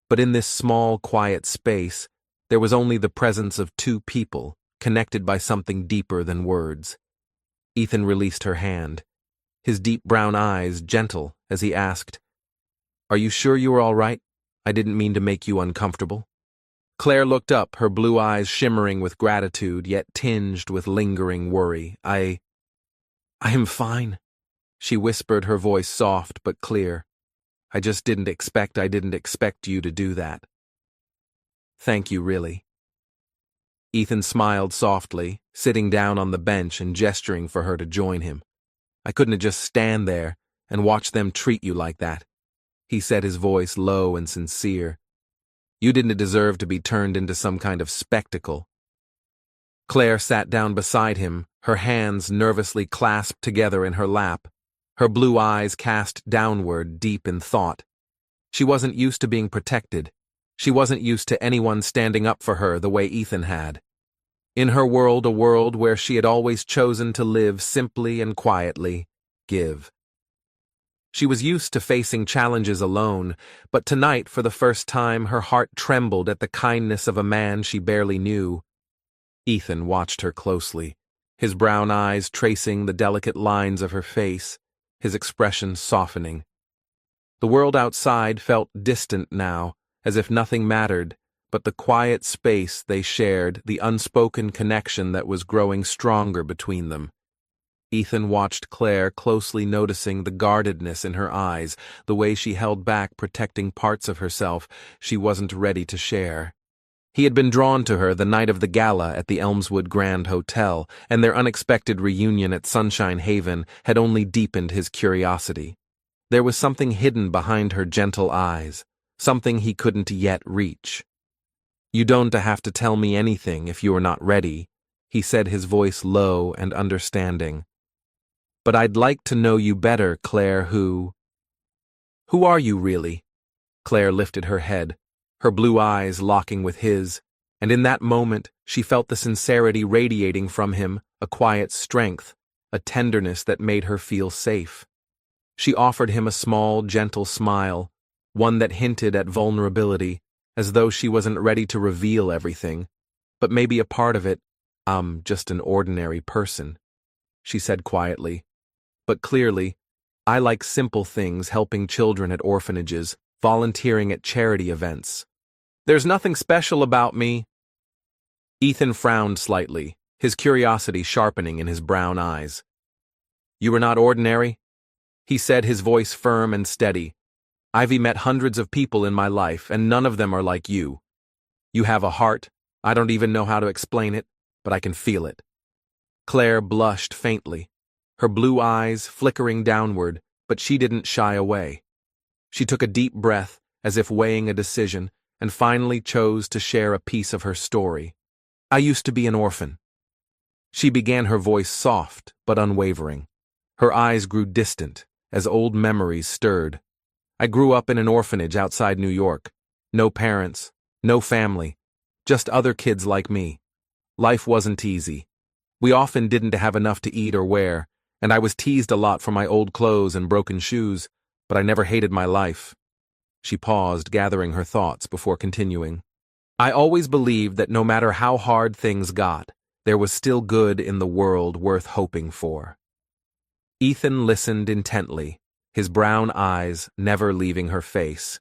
but in this small, quiet space, there was only the presence of two people, connected by something deeper than words. Ethan released her hand, his deep brown eyes gentle as he asked, "Are you sure you are all right? I didn't mean to make you uncomfortable." Claire looked up, her blue eyes shimmering with gratitude, yet tinged with lingering worry. I am fine," she whispered, her voice soft but clear. I didn't expect you to do that." "Thank you, really." Ethan smiled softly, sitting down on the bench and gesturing for her to join him. "I couldn't just stand there and watch them treat you like that," he said, his voice low and sincere. "You didn't deserve to be turned into some kind of spectacle." Claire sat down beside him, her hands nervously clasped together in her lap, her blue eyes cast downward, deep in thought. She wasn't used to being protected. She wasn't used to anyone standing up for her the way Ethan had. In her world, a world where she had always chosen to live simply and quietly, give. She was used to facing challenges alone, but tonight, for the first time, her heart trembled at the kindness of a man she barely knew. Ethan watched her closely, his brown eyes tracing the delicate lines of her face, his expression softening. The world outside felt distant now, as if nothing mattered, but the quiet space they shared, the unspoken connection that was growing stronger between them. Ethan watched Claire, closely noticing the guardedness in her eyes, the way she held back, protecting parts of herself she wasn't ready to share. He had been drawn to her the night of the gala at the Elmswood Grand Hotel, and their unexpected reunion at Sunshine Haven had only deepened his curiosity. There was something hidden behind her gentle eyes, something he couldn't yet reach. "You don't have to tell me anything if you are not ready," he said, his voice low and understanding. "But I'd like to know you better, Claire. Who are you really?" Claire lifted her head, her blue eyes locking with his, and in that moment she felt the sincerity radiating from him, a quiet strength, a tenderness that made her feel safe. She offered him a small, gentle smile, one that hinted at vulnerability, as though she wasn't ready to reveal everything, but maybe a part of it. "I'm just an ordinary person," she said quietly. "But clearly, I like simple things, helping children at orphanages, volunteering at charity events. There's nothing special about me." Ethan frowned slightly, his curiosity sharpening in his brown eyes. "You are not ordinary?" he said, his voice firm and steady. "I've met hundreds of people in my life, and none of them are like you. You have a heart. I don't even know how to explain it, but I can feel it." Claire blushed faintly, her blue eyes flickering downward, but she didn't shy away. She took a deep breath, as if weighing a decision, and finally chose to share a piece of her story. "I used to be an orphan." She began, her voice soft but unwavering. Her eyes grew distant as old memories stirred. "I grew up in an orphanage outside New York. No parents, no family, just other kids like me. Life wasn't easy. We often didn't have enough to eat or wear, and I was teased a lot for my old clothes and broken shoes, but I never hated my life." She paused, gathering her thoughts before continuing. "I always believed that no matter how hard things got, there was still good in the world worth hoping for." Ethan listened intently, his brown eyes never leaving her face.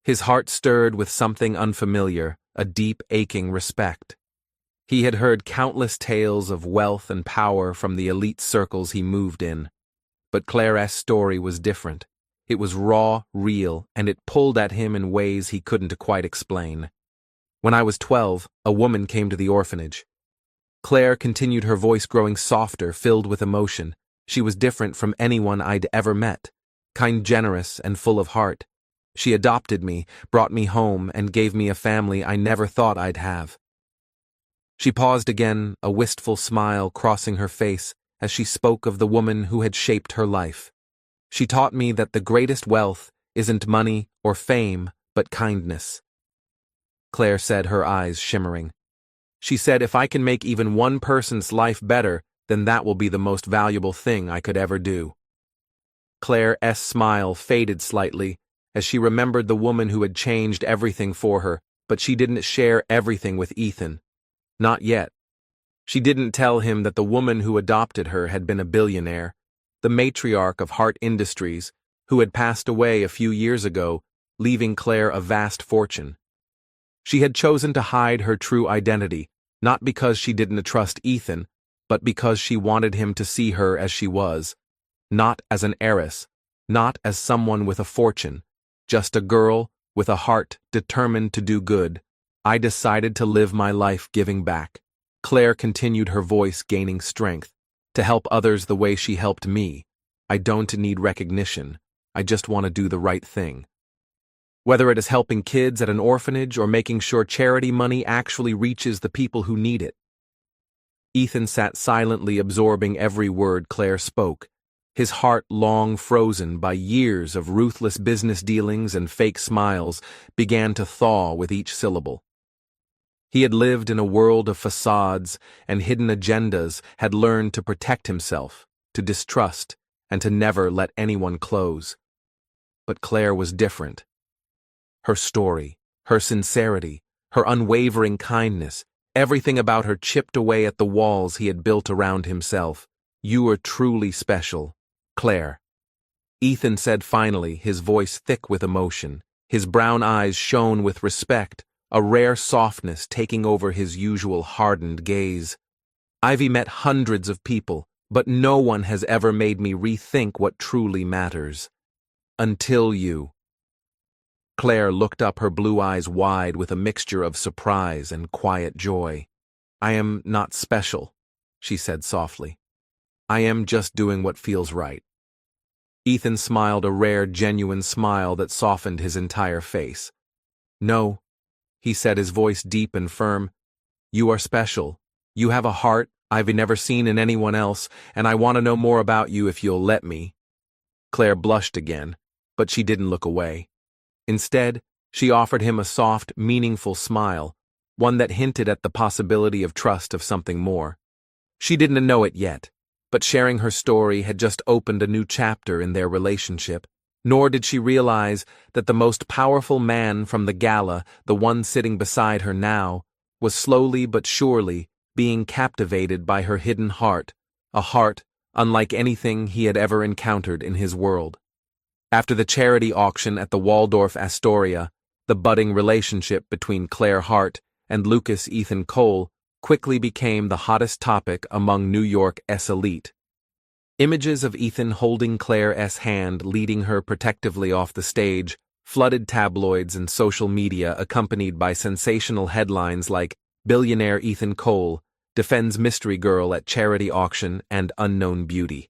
His heart stirred with something unfamiliar, a deep, aching respect. He had heard countless tales of wealth and power from the elite circles he moved in. But Claire's story was different. It was raw, real, and it pulled at him in ways he couldn't quite explain. "When I was 12, a woman came to the orphanage." Claire continued, her voice growing softer, filled with emotion. "She was different from anyone I'd ever met, kind, generous, and full of heart. She adopted me, brought me home, and gave me a family I never thought I'd have." She paused again, a wistful smile crossing her face as she spoke of the woman who had shaped her life. "She taught me that the greatest wealth isn't money or fame, but kindness." Claire said, her eyes shimmering. "She said if I can make even one person's life better, then that will be the most valuable thing I could ever do." Claire's smile faded slightly as she remembered the woman who had changed everything for her, but she didn't share everything with Ethan. Not yet. She didn't tell him that the woman who adopted her had been a billionaire, the matriarch of Hart Industries, who had passed away a few years ago, leaving Claire a vast fortune. She had chosen to hide her true identity, not because she didn't trust Ethan, but because she wanted him to see her as she was, not as an heiress, not as someone with a fortune, just a girl with a heart determined to do good. "I decided to live my life giving back." Claire continued, her voice gaining strength. "To help others the way she helped me. I don't need recognition. I just want to do the right thing. Whether it is helping kids at an orphanage or making sure charity money actually reaches the people who need it." Ethan sat silently, absorbing every word Claire spoke, his heart long frozen by years of ruthless business dealings and fake smiles began to thaw with each syllable. He had lived in a world of facades and hidden agendas, had learned to protect himself, to distrust, and to never let anyone close. But Claire was different. Her story, her sincerity, her unwavering kindness, everything about her chipped away at the walls he had built around himself. "You are truly special, Claire," Ethan said finally, his voice thick with emotion. His brown eyes shone with respect, a rare softness taking over his usual hardened gaze. "Ivy met hundreds of people, but no one has ever made me rethink what truly matters. Until you." Claire looked up, her blue eyes wide with a mixture of surprise and quiet joy. "I am not special," she said softly. "I am just doing what feels right." Ethan smiled, a rare, genuine smile that softened his entire face. "No," he said, his voice deep and firm. "You are special. You have a heart I've never seen in anyone else, and I want to know more about you if you'll let me." Claire blushed again, but she didn't look away. Instead, she offered him a soft, meaningful smile, one that hinted at the possibility of trust, of something more. She didn't know it yet, but sharing her story had just opened a new chapter in their relationship, nor did she realize that the most powerful man from the gala, the one sitting beside her now, was slowly but surely being captivated by her hidden heart, a heart unlike anything he had ever encountered in his world. After the charity auction at the Waldorf Astoria, the budding relationship between Claire Hart and Lucas Ethan Cole quickly became the hottest topic among New York's elite. Images of Ethan holding Claire's hand, leading her protectively off the stage, flooded tabloids and social media, accompanied by sensational headlines like "Billionaire Ethan Cole defends mystery girl at charity auction," and "Unknown beauty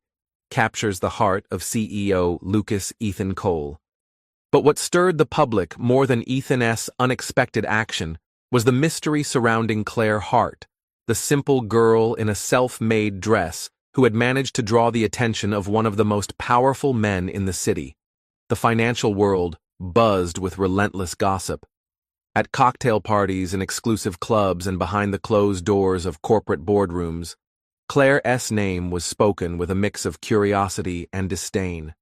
captures the heart of CEO Lucas Ethan Cole." But what stirred the public more than Ethan's unexpected action was the mystery surrounding Claire Hart, the simple girl in a self-made dress who had managed to draw the attention of one of the most powerful men in the city. The financial world buzzed with relentless gossip. At cocktail parties in exclusive clubs and behind the closed doors of corporate boardrooms, Claire's name was spoken with a mix of curiosity and disdain.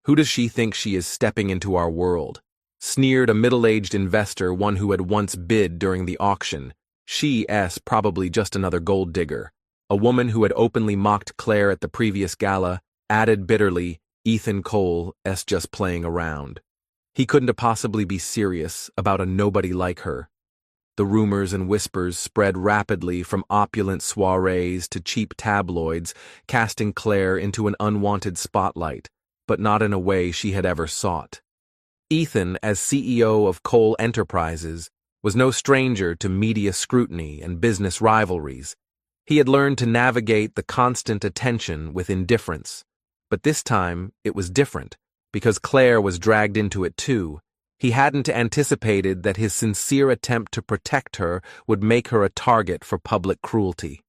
"Who does she think she is, stepping into our world?" sneered a middle-aged investor, one who had once bid during the auction. "She's probably just another gold digger." A woman who had openly mocked Claire at the previous gala added bitterly, "Ethan Cole's just playing around. He couldn't possibly be serious about a nobody like her." The rumors and whispers spread rapidly, from opulent soirees to cheap tabloids, casting Claire into an unwanted spotlight, but not in a way she had ever sought. Ethan, as CEO of Cole Enterprises, was no stranger to media scrutiny and business rivalries. He had learned to navigate the constant attention with indifference. But this time, it was different, because Claire was dragged into it too. He hadn't anticipated that his sincere attempt to protect her would make her a target for public cruelty.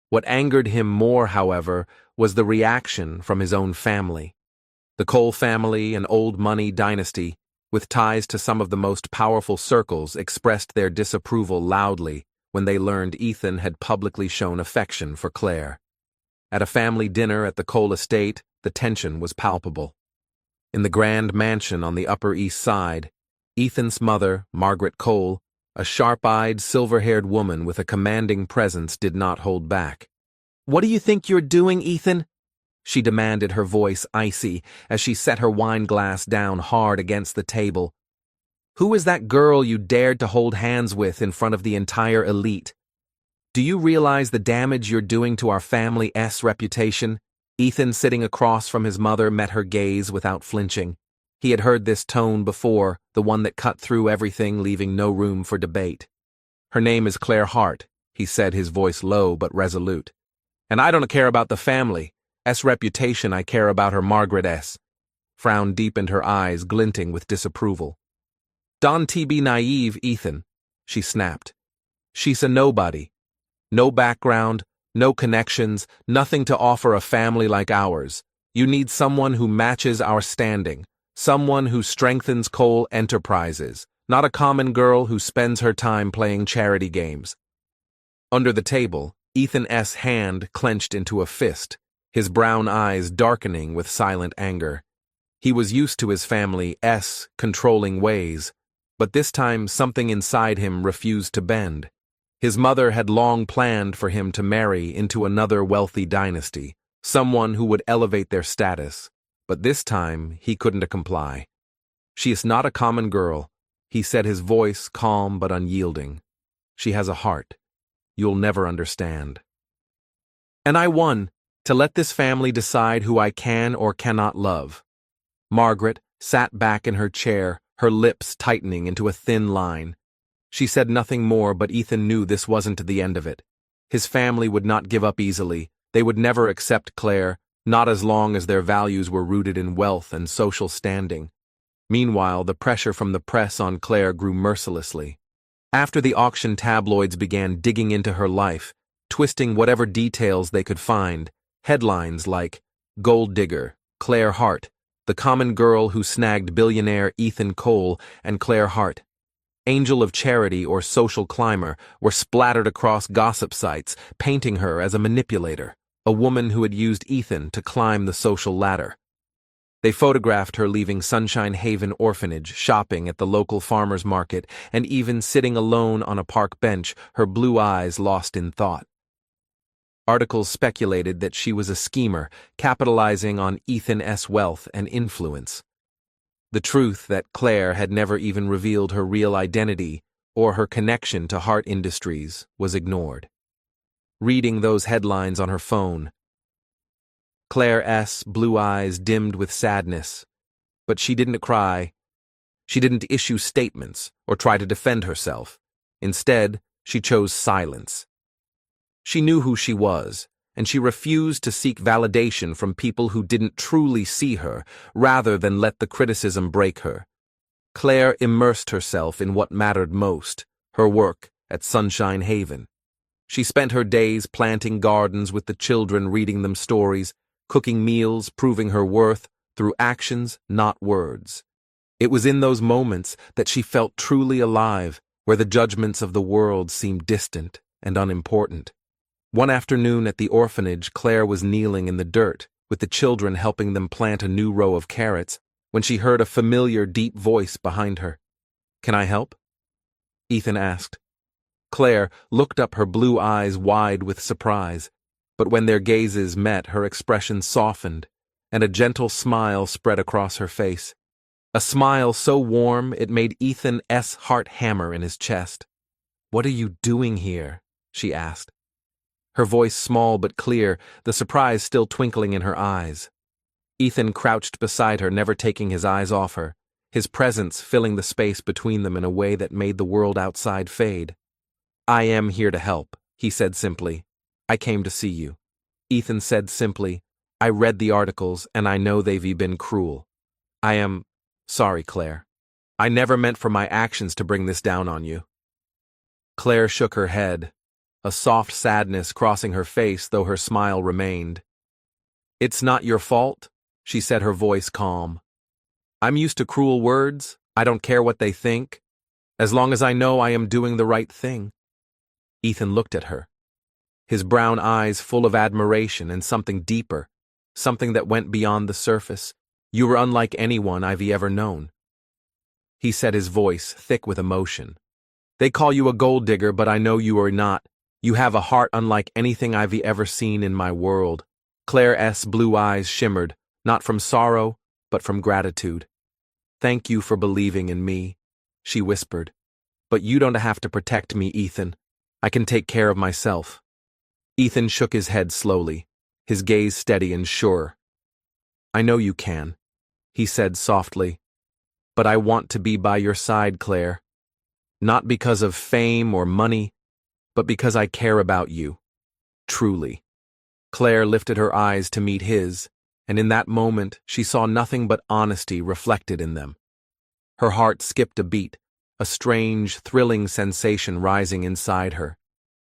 What angered him more, however, was the reaction from his own family. The Cole family, an old money dynasty, with ties to some of the most powerful circles, expressed their disapproval loudly when they learned Ethan had publicly shown affection for Claire. At a family dinner at the Cole estate, the tension was palpable. In the grand mansion on the Upper East Side, Ethan's mother, Margaret Cole, a sharp-eyed, silver-haired woman with a commanding presence, did not hold back. "What do you think you're doing, Ethan?" she demanded, her voice icy, as she set her wine glass down hard against the table. "Who is that girl you dared to hold hands with in front of the entire elite? Do you realize the damage you're doing to our family's reputation?" Ethan, sitting across from his mother, met her gaze without flinching. He had heard this tone before, the one that cut through everything, leaving no room for debate. "Her name is Claire Hart," he said, his voice low but resolute. "And I don't care about the family's reputation, I care about her Margaret's." Frown deepened her eyes, glinting with disapproval. "Don't be naive, Ethan," she snapped. "She's a nobody. No background, no connections, nothing to offer a family like ours. You need someone who matches our standing, someone who strengthens Cole Enterprises, not a common girl who spends her time playing charity games." Under the table, Ethan's hand clenched into a fist, his brown eyes darkening with silent anger. He was used to his family's controlling ways, but this time something inside him refused to bend. His mother had long planned for him to marry into another wealthy dynasty, someone who would elevate their status, but this time he couldn't comply. "She is not a common girl," he said, his voice calm but unyielding. She has a heart. You'll never understand. And I won, to let this family decide who I can or cannot love. Margaret sat back in her chair, her lips tightening into a thin line. She said nothing more, but Ethan knew this wasn't the end of it. His family would not give up easily. They would never accept Claire, not as long as their values were rooted in wealth and social standing. Meanwhile, the pressure from the press on Claire grew mercilessly. After the auction, tabloids began digging into her life, twisting whatever details they could find. Headlines like, "Gold Digger, Claire Hart, the common girl who snagged billionaire Ethan Cole and Claire Hart, Angel of Charity or social climber," were splattered across gossip sites, painting her as a manipulator, a woman who had used Ethan to climb the social ladder. They photographed her leaving Sunshine Haven Orphanage, shopping at the local farmer's market, and even sitting alone on a park bench, her blue eyes lost in thought. Articles speculated that she was a schemer, capitalizing on Ethan's wealth and influence. The truth that Claire had never even revealed her real identity or her connection to Hart Industries was ignored. Reading those headlines on her phone, Claire's blue eyes dimmed with sadness, but she didn't cry. She didn't issue statements or try to defend herself. Instead, she chose silence. She knew who she was, and she refused to seek validation from people who didn't truly see her, rather than let the criticism break her. Claire immersed herself in what mattered most, her work at Sunshine Haven. She spent her days planting gardens with the children, reading them stories, cooking meals, proving her worth through actions, not words. It was in those moments that she felt truly alive, where the judgments of the world seemed distant and unimportant. One afternoon at the orphanage, Claire was kneeling in the dirt, with the children helping them plant a new row of carrots, when she heard a familiar, deep voice behind her. "Can I help?" Ethan asked. Claire looked up, her blue eyes wide with surprise. But when their gazes met, her expression softened, and a gentle smile spread across her face. A smile so warm it made Ethan's heart hammer in his chest. "What are you doing here?" she asked. Her voice small but clear, the surprise still twinkling in her eyes. Ethan crouched beside her, never taking his eyes off her, his presence filling the space between them in a way that made the world outside fade. "I am here to help," he said simply. "I came to see you." Ethan said simply, "I read the articles, and I know they've been cruel. I am sorry, Claire. I never meant for my actions to bring this down on you." Claire shook her head, a soft sadness crossing her face, though her smile remained. "It's not your fault," she said, her voice calm. "I'm used to cruel words. I don't care what they think, as long as I know I am doing the right thing." Ethan looked at her, his brown eyes full of admiration and something deeper, something that went beyond the surface. "You were unlike anyone I've ever known," he said, his voice thick with emotion. "They call you a gold digger, but I know you are not. You have a heart unlike anything I've ever seen in my world." Claire's blue eyes shimmered, not from sorrow, but from gratitude. "Thank you for believing in me," she whispered. "But you don't have to protect me, Ethan. I can take care of myself." Ethan shook his head slowly, his gaze steady and sure. "I know you can," he said softly. "But I want to be by your side, Claire. Not because of fame or money, but because I care about you. Truly." Claire lifted her eyes to meet his, and in that moment she saw nothing but honesty reflected in them. Her heart skipped a beat, a strange, thrilling sensation rising inside her.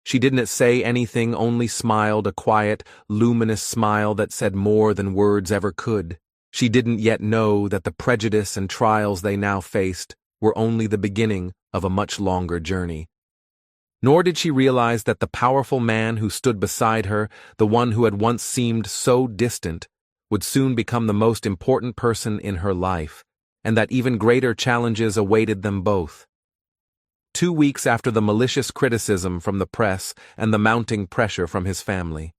She didn't say anything, only smiled, a quiet, luminous smile that said more than words ever could. She didn't yet know that the prejudice and trials they now faced were only the beginning of a much longer journey. Nor did she realize that the powerful man who stood beside her, the one who had once seemed so distant, would soon become the most important person in her life, and that even greater challenges awaited them both. 2 weeks after the malicious criticism from the press and the mounting pressure from his family,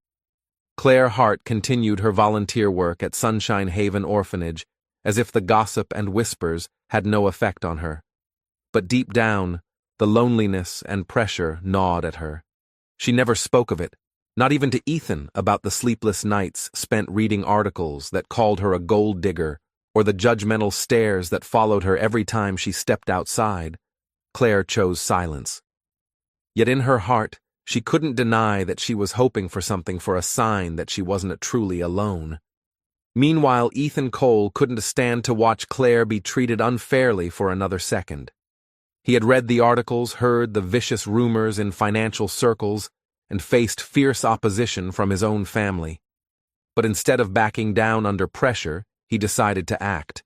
Claire Hart continued her volunteer work at Sunshine Haven Orphanage, as if the gossip and whispers had no effect on her. But deep down, the loneliness and pressure gnawed at her. She never spoke of it, not even to Ethan, about the sleepless nights spent reading articles that called her a gold digger, or the judgmental stares that followed her every time she stepped outside. Claire chose silence. Yet in her heart, she couldn't deny that she was hoping for something, for a sign that she wasn't truly alone. Meanwhile, Ethan Cole couldn't stand to watch Claire be treated unfairly for another second. He had read the articles, heard the vicious rumors in financial circles, and faced fierce opposition from his own family. But instead of backing down under pressure, he decided to act.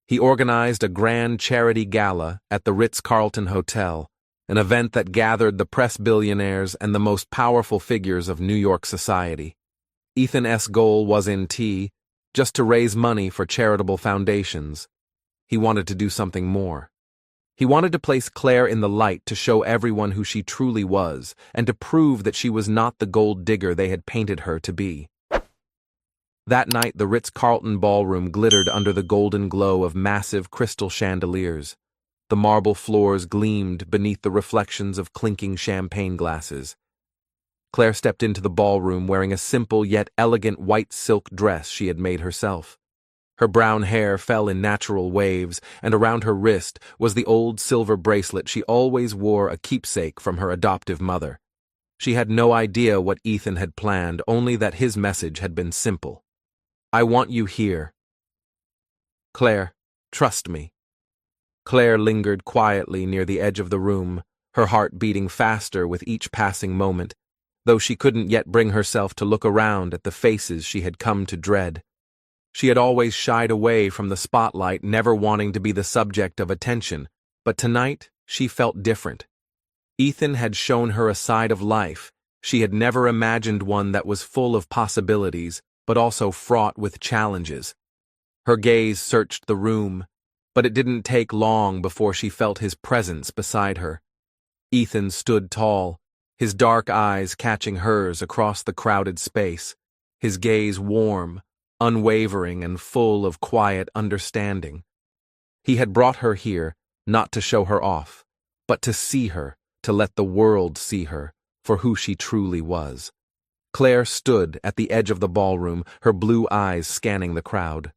He organized a grand charity gala at the Ritz-Carlton Hotel, an event that gathered the press billionaires and the most powerful figures of New York society. Ethan's goal was just to raise money for charitable foundations. He wanted to do something more. He wanted to place Claire in the light, to show everyone who she truly was, and to prove that she was not the gold digger they had painted her to be. That night, the Ritz-Carlton ballroom glittered under the golden glow of massive crystal chandeliers. The marble floors gleamed beneath the reflections of clinking champagne glasses. Claire stepped into the ballroom wearing a simple yet elegant white silk dress she had made herself. Her brown hair fell in natural waves, and around her wrist was the old silver bracelet she always wore, a keepsake from her adoptive mother. She had no idea what Ethan had planned, only that his message had been simple. "I want you here. Claire, trust me." Claire lingered quietly near the edge of the room, her heart beating faster with each passing moment, though she couldn't yet bring herself to look around at the faces she had come to dread. She had always shied away from the spotlight, never wanting to be the subject of attention, but tonight she felt different. Ethan had shown her a side of life. She had never imagined one that was full of possibilities, but also fraught with challenges. Her gaze searched the room, but it didn't take long before she felt his presence beside her. Ethan stood tall, his dark eyes catching hers across the crowded space, his gaze warm, unwavering, and full of quiet understanding. He had brought her here not to show her off, but to see her, to let the world see her for who she truly was. Claire stood at the edge of the ballroom, her blue eyes scanning the crowd.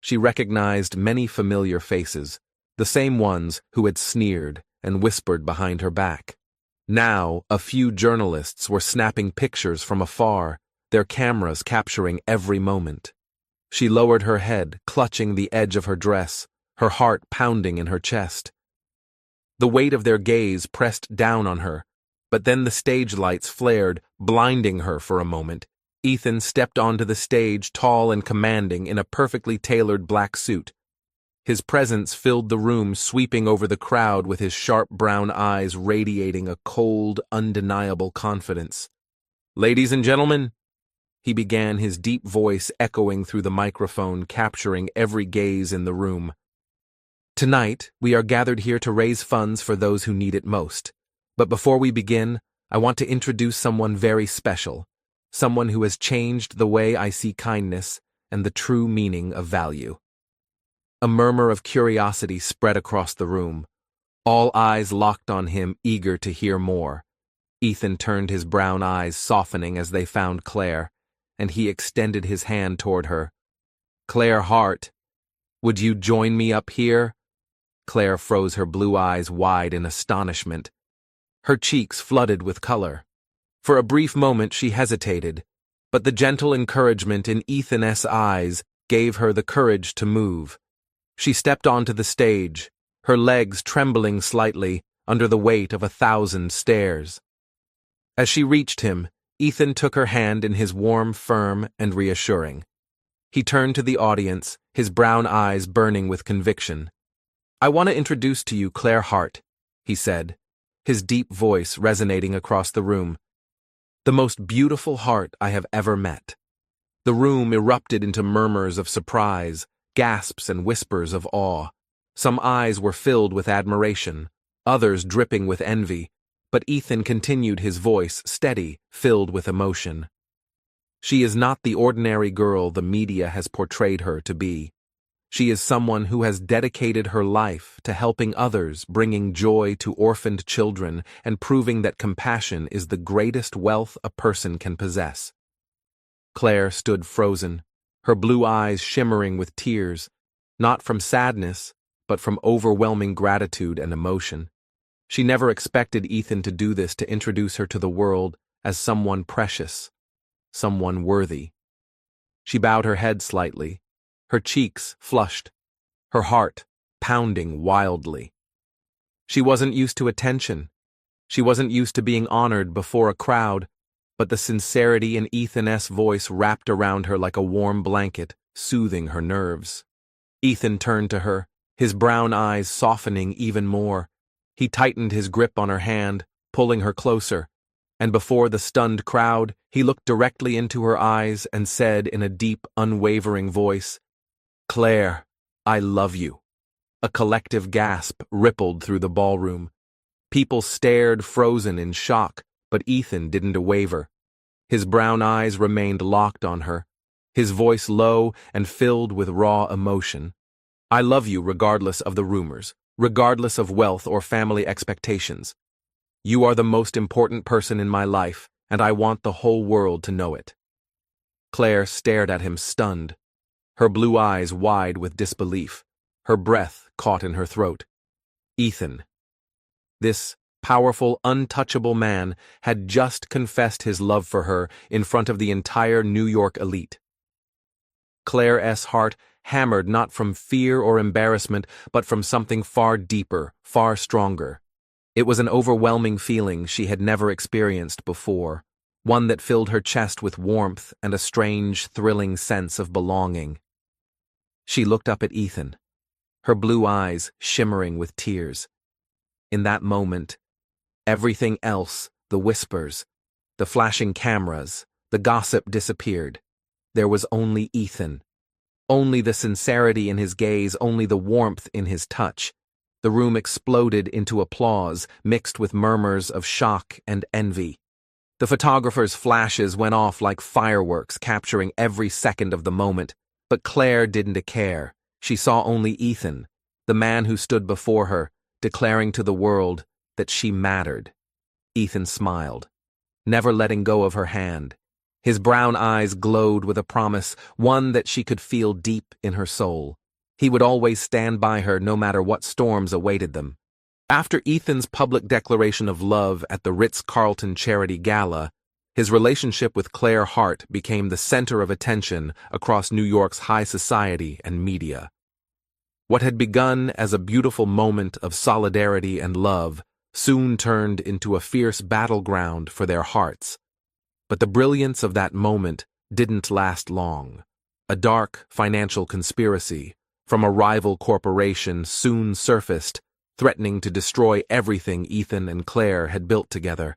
She recognized many familiar faces, the same ones who had sneered and whispered behind her back. Now, a few journalists were snapping pictures from afar, their cameras capturing every moment. She lowered her head, clutching the edge of her dress, her heart pounding in her chest. The weight of their gaze pressed down on her, but then the stage lights flared, blinding her for a moment. Ethan stepped onto the stage, tall and commanding, in a perfectly tailored black suit. His presence filled the room, sweeping over the crowd with his sharp brown eyes radiating a cold, undeniable confidence. "Ladies and gentlemen," he began, his deep voice echoing through the microphone, capturing every gaze in the room. "Tonight, we are gathered here to raise funds for those who need it most. But before we begin, I want to introduce someone very special, someone who has changed the way I see kindness and the true meaning of value." A murmur of curiosity spread across the room. All eyes locked on him, eager to hear more. Ethan turned, his brown eyes softening as they found Claire, and he extended his hand toward her. "Claire Hart, would you join me up here?" Claire froze, her blue eyes wide in astonishment. Her cheeks flooded with color. For a brief moment she hesitated, but the gentle encouragement in Ethan's eyes gave her the courage to move. She stepped onto the stage, her legs trembling slightly under the weight of 1,000 stares. As she reached him, Ethan took her hand in his, warm, firm, and reassuring. He turned to the audience, his brown eyes burning with conviction. "I want to introduce to you Claire Hart," he said, his deep voice resonating across the room. "The most beautiful heart I have ever met." The room erupted into murmurs of surprise, gasps and whispers of awe. Some eyes were filled with admiration, others dripping with envy, but Ethan continued, his voice steady, filled with emotion. "She is not the ordinary girl the media has portrayed her to be. She is someone who has dedicated her life to helping others, bringing joy to orphaned children, and proving that compassion is the greatest wealth a person can possess. Claire stood frozen, her blue eyes shimmering with tears, not from sadness, but from overwhelming gratitude and emotion. She never expected Ethan to do this, to introduce her to the world as someone precious, someone worthy. She bowed her head slightly, her cheeks flushed, her heart pounding wildly. She wasn't used to attention. She wasn't used to being honored before a crowd, but the sincerity in Ethan's voice wrapped around her like a warm blanket, soothing her nerves. Ethan turned to her, his brown eyes softening even more. He tightened his grip on her hand, pulling her closer, and before the stunned crowd, he looked directly into her eyes and said in a deep, unwavering voice, "Claire, I love you." A collective gasp rippled through the ballroom. People stared frozen in shock, but Ethan didn't waver. His brown eyes remained locked on her, his voice low and filled with raw emotion. "I love you regardless of the rumors, regardless of wealth or family expectations. You are the most important person in my life, and I want the whole world to know it." Claire stared at him stunned, her blue eyes wide with disbelief, her breath caught in her throat. Ethan. This powerful, untouchable man had just confessed his love for her in front of the entire New York elite. Claire's heart hammered not from fear or embarrassment, but from something far deeper, far stronger. It was an overwhelming feeling she had never experienced before, one that filled her chest with warmth and a strange, thrilling sense of belonging. She looked up at Ethan, her blue eyes shimmering with tears. In that moment, everything else, the whispers, the flashing cameras, the gossip disappeared. There was only Ethan. Only the sincerity in his gaze, only the warmth in his touch. The room exploded into applause, mixed with murmurs of shock and envy. The photographer's flashes went off like fireworks, capturing every second of the moment. But Claire didn't care. She saw only Ethan, the man who stood before her, declaring to the world that she mattered. Ethan smiled, never letting go of her hand. His brown eyes glowed with a promise, one that she could feel deep in her soul. He would always stand by her no matter what storms awaited them. After Ethan's public declaration of love at the Ritz-Carlton charity gala, his relationship with Claire Hart became the center of attention across New York's high society and media. What had begun as a beautiful moment of solidarity and love soon turned into a fierce battleground for their hearts. But the brilliance of that moment didn't last long. A dark financial conspiracy from a rival corporation soon surfaced, threatening to destroy everything Ethan and Claire had built together.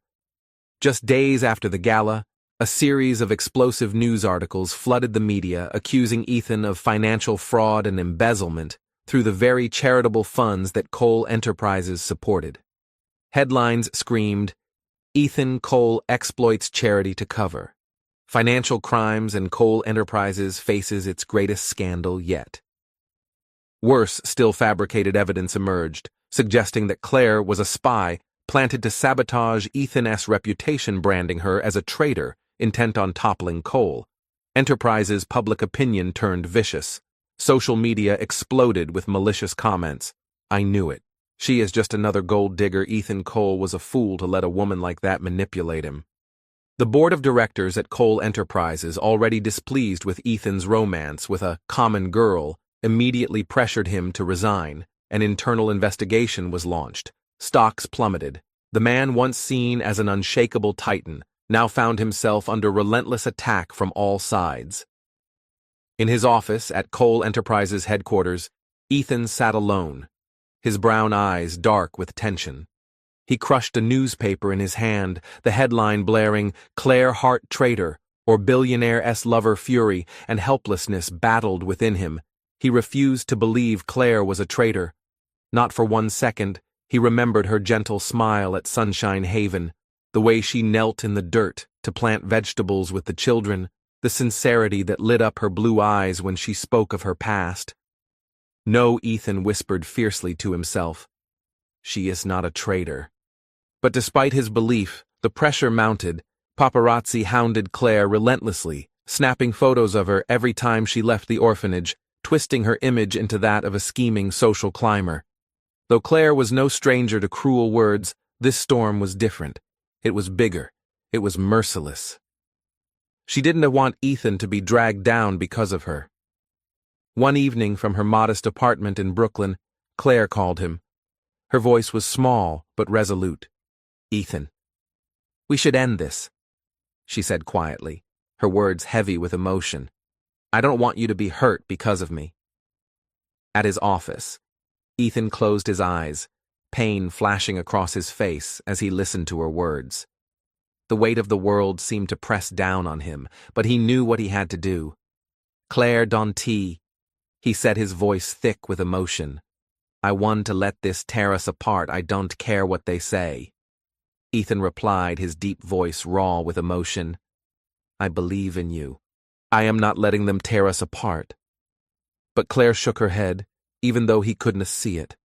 Just days after the gala, a series of explosive news articles flooded the media, accusing Ethan of financial fraud and embezzlement through the very charitable funds that Cole Enterprises supported. Headlines screamed, "Ethan Cole exploits charity to cover. Financial crimes and Cole Enterprises faces its greatest scandal yet." Worse still, fabricated evidence emerged, suggesting that Claire was a spy planted to sabotage Ethan's reputation, branding her as a traitor intent on toppling Cole. Enterprise's public opinion turned vicious. Social media exploded with malicious comments. "I knew it. She is just another gold digger. Ethan Cole was a fool to let a woman like that manipulate him." The board of directors at Cole Enterprises, already displeased with Ethan's romance with a common girl, immediately pressured him to resign. An internal investigation was launched. Stocks plummeted. The man, once seen as an unshakable titan, now found himself under relentless attack from all sides. In his office at Cole Enterprises headquarters, Ethan sat alone, his brown eyes dark with tension. He crushed a newspaper in his hand, the headline blaring, "Claire Hart Traitor," or "Billionaire's Lover Fury," and helplessness battled within him. He refused to believe Claire was a traitor. Not for one second. He remembered her gentle smile at Sunshine Haven, the way she knelt in the dirt to plant vegetables with the children, the sincerity that lit up her blue eyes when she spoke of her past. No, Ethan whispered fiercely to himself. She is not a traitor. But despite his belief, the pressure mounted. Paparazzi hounded Claire relentlessly, snapping photos of her every time she left the orphanage, twisting her image into that of a scheming social climber. Though Claire was no stranger to cruel words, this storm was different. It was bigger. It was merciless. She didn't want Ethan to be dragged down because of her. One evening from her modest apartment in Brooklyn, Claire called him. Her voice was small but resolute. "Ethan, we should end this," she said quietly, her words heavy with emotion. "I don't want you to be hurt because of me." At his office, Ethan closed his eyes, pain flashing across his face as he listened to her words. The weight of the world seemed to press down on him, but he knew what he had to do. "Claire Danty," he said, his voice thick with emotion. "I want to let this tear us apart. I don't care what they say." Ethan replied, his deep voice raw with emotion. "I believe in you. I am not letting them tear us apart." But Claire shook her head, even though he couldn't see it.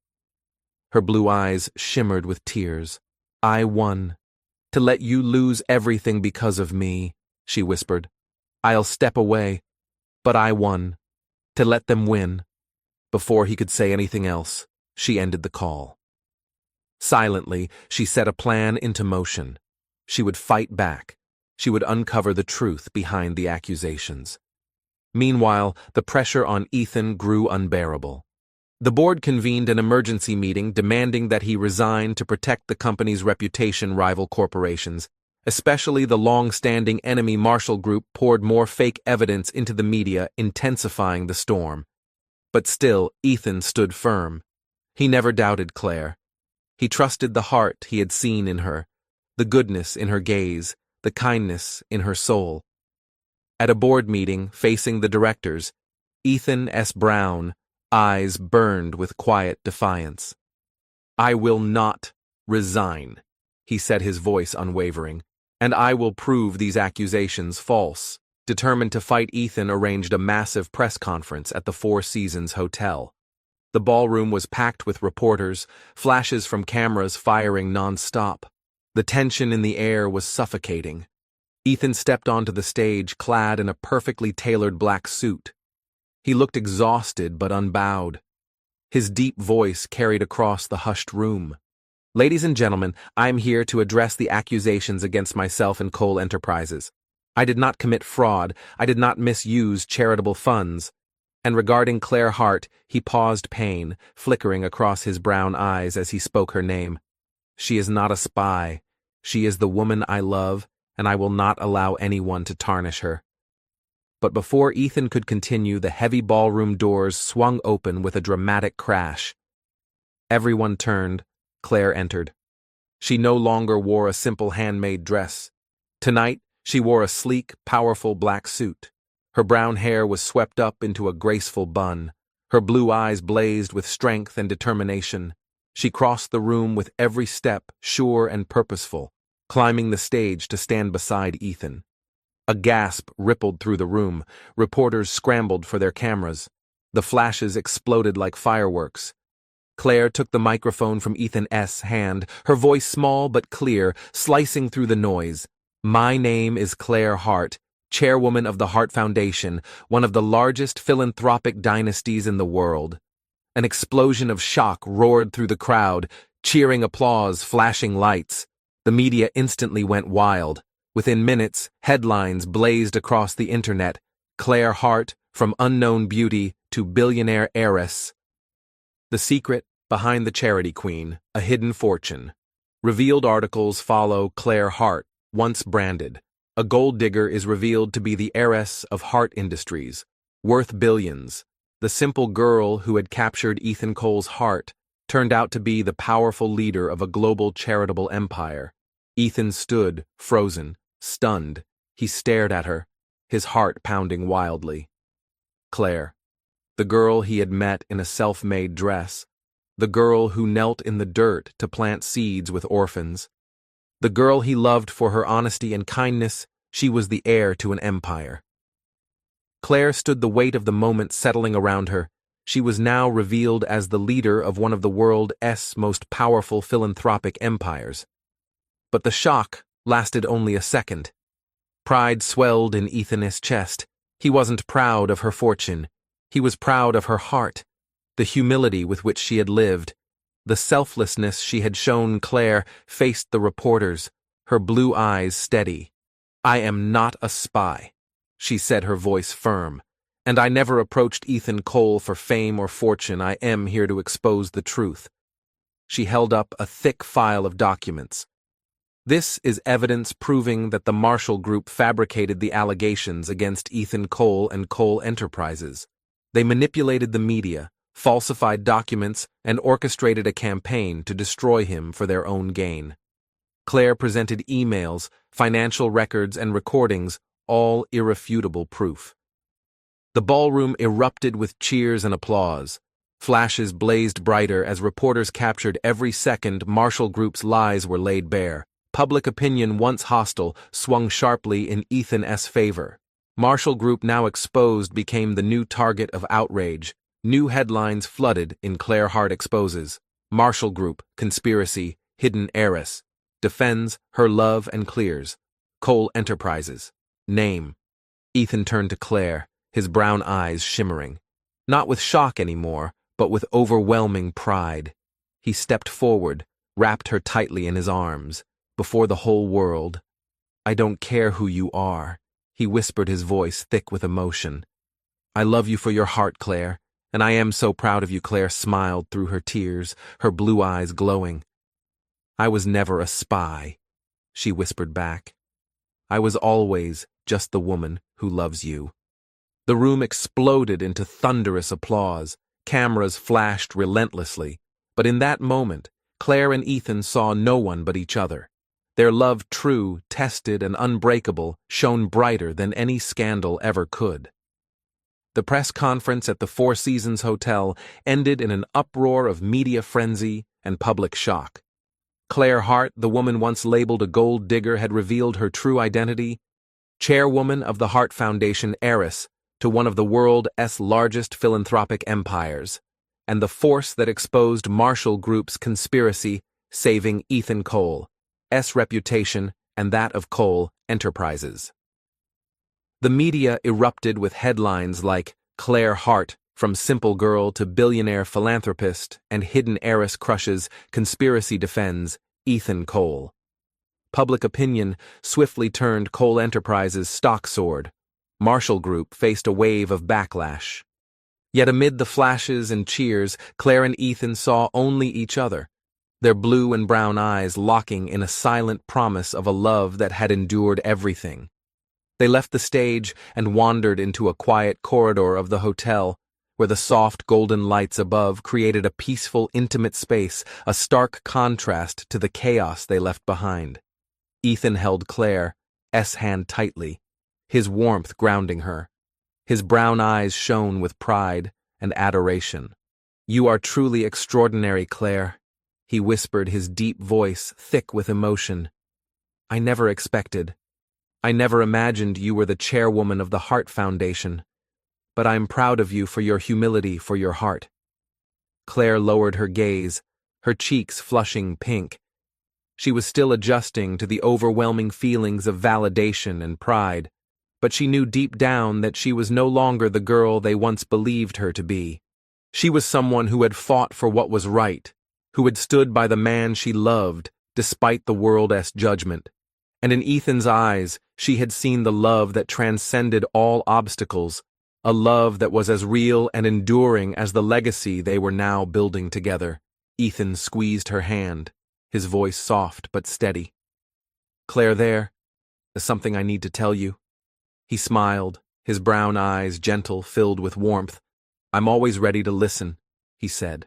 Her blue eyes shimmered with tears. "I won. To let you lose everything because of me," she whispered. "I'll step away, but I won. To let them win." Before he could say anything else, she ended the call. Silently, she set a plan into motion. She would fight back. She would uncover the truth behind the accusations. Meanwhile, the pressure on Ethan grew unbearable. The board convened an emergency meeting demanding that he resign to protect the company's reputation. Rival corporations, especially the long-standing enemy Marshall Group, poured more fake evidence into the media, intensifying the storm. But still, Ethan stood firm. He never doubted Claire. He trusted the heart he had seen in her, the goodness in her gaze, the kindness in her soul. At a board meeting facing the directors, Ethan S. Brown, eyes burned with quiet defiance. "I will not resign," he said, his voice unwavering, "and I will prove these accusations false." Determined to fight, Ethan arranged a massive press conference at the Four Seasons Hotel. The ballroom was packed with reporters, flashes from cameras firing non-stop. The tension in the air was suffocating. Ethan stepped onto the stage clad in a perfectly tailored black suit. He looked exhausted but unbowed. His deep voice carried across the hushed room. "Ladies and gentlemen, I am here to address the accusations against myself and Cole Enterprises. I did not commit fraud. I did not misuse charitable funds." And regarding Claire Hart, he paused, pain flickering across his brown eyes as he spoke her name. "She is not a spy. She is the woman I love, and I will not allow anyone to tarnish her." But before Ethan could continue, the heavy ballroom doors swung open with a dramatic crash. Everyone turned. Claire entered. She no longer wore a simple handmade dress. Tonight, she wore a sleek, powerful black suit. Her brown hair was swept up into a graceful bun. Her blue eyes blazed with strength and determination. She crossed the room with every step sure and purposeful, climbing the stage to stand beside Ethan. A gasp rippled through the room. Reporters scrambled for their cameras. The flashes exploded like fireworks. Claire took the microphone from Ethan's hand, her voice small but clear, slicing through the noise. "My name is Claire Hart, chairwoman of the Hart Foundation, one of the largest philanthropic dynasties in the world." An explosion of shock roared through the crowd, cheering applause, flashing lights. The media instantly went wild. Within minutes, headlines blazed across the internet. Claire Hart, from unknown beauty to billionaire heiress. The secret behind the charity queen, a hidden fortune. Revealed articles follow Claire Hart, once branded. A gold digger is revealed to be the heiress of Hart Industries, worth billions. The simple girl who had captured Ethan Cole's heart turned out to be the powerful leader of a global charitable empire. Ethan stood, frozen, stunned. He stared at her, his heart pounding wildly. Claire, the girl he had met in a self-made dress, the girl who knelt in the dirt to plant seeds with orphans, the girl he loved for her honesty and kindness. She was the heir to an empire. Claire stood, the weight of the moment settling around her. She was now revealed as the leader of one of the world's most powerful philanthropic empires. But the shock lasted only a second. Pride swelled in Ethan's chest. He wasn't proud of her fortune. He was proud of her heart, the humility with which she had lived, the selflessness she had shown. Claire faced the reporters, her blue eyes steady. "I am not a spy," she said, her voice firm. "And I never approached Ethan Cole for fame or fortune. I am here to expose the truth." She held up a thick file of documents. "This is evidence proving that the Marshall Group fabricated the allegations against Ethan Cole and Cole Enterprises. They manipulated the media, falsified documents, and orchestrated a campaign to destroy him for their own gain." Claire presented emails, financial records, and recordings, all irrefutable proof. The ballroom erupted with cheers and applause. Flashes blazed brighter as reporters captured every second Marshall Group's lies were laid bare. Public opinion, once hostile, swung sharply in Ethan's favor. Marshall Group, now exposed, became the new target of outrage. New headlines flooded in Claire Hart exposes. Marshall Group, conspiracy, hidden heiress. Defends her love and clears. Cole Enterprises. Name. Ethan turned to Claire, his brown eyes shimmering. Not with shock anymore, but with overwhelming pride. He stepped forward, wrapped her tightly in his arms. Before the whole world. "I don't care who you are," he whispered, his voice thick with emotion. "I love you for your heart, Claire, and I am so proud of you." Claire smiled through her tears, her blue eyes glowing. "I was never a spy," she whispered back. "I was always just the woman who loves you." The room exploded into thunderous applause. Cameras flashed relentlessly. But in that moment, Claire and Ethan saw no one but each other. Their love, true, tested, and unbreakable, shone brighter than any scandal ever could. The press conference at the Four Seasons Hotel ended in an uproar of media frenzy and public shock. Claire Hart, the woman once labeled a gold digger, had revealed her true identity: chairwoman of the Hart Foundation, heiress to one of the world's largest philanthropic empires, and the force that exposed Marshall Group's conspiracy, saving Ethan Cole's reputation and that of Cole Enterprises. The media erupted with headlines like "Claire Hart, from simple girl to billionaire philanthropist and hidden heiress crushes, conspiracy defends Ethan Cole." Public opinion swiftly turned Cole Enterprises' stock soared. Marshall Group faced a wave of backlash. Yet amid the flashes and cheers, Claire and Ethan saw only each other, their blue and brown eyes locking in a silent promise of a love that had endured everything. They left the stage and wandered into a quiet corridor of the hotel, where the soft golden lights above created a peaceful, intimate space, a stark contrast to the chaos they left behind. Ethan held Claire's hand tightly, his warmth grounding her. His brown eyes shone with pride and adoration. "You are truly extraordinary, Claire," he whispered, his deep voice thick with emotion. I never imagined you were the chairwoman of the Hart Foundation, but I'm proud of you for your humility, for your heart." Claire lowered her gaze, her cheeks flushing pink. She was still adjusting to the overwhelming feelings of validation and pride, but she knew deep down that she was no longer the girl they once believed her to be. She was someone who had fought for what was right, who had stood by the man she loved despite the world's judgment. And in Ethan's eyes, she had seen the love that transcended all obstacles, a love that was as real and enduring as the legacy they were now building together. Ethan squeezed her hand, his voice soft but steady. "Claire, there is something I need to tell you." He smiled, his brown eyes gentle, filled with warmth. "I'm always ready to listen," he said.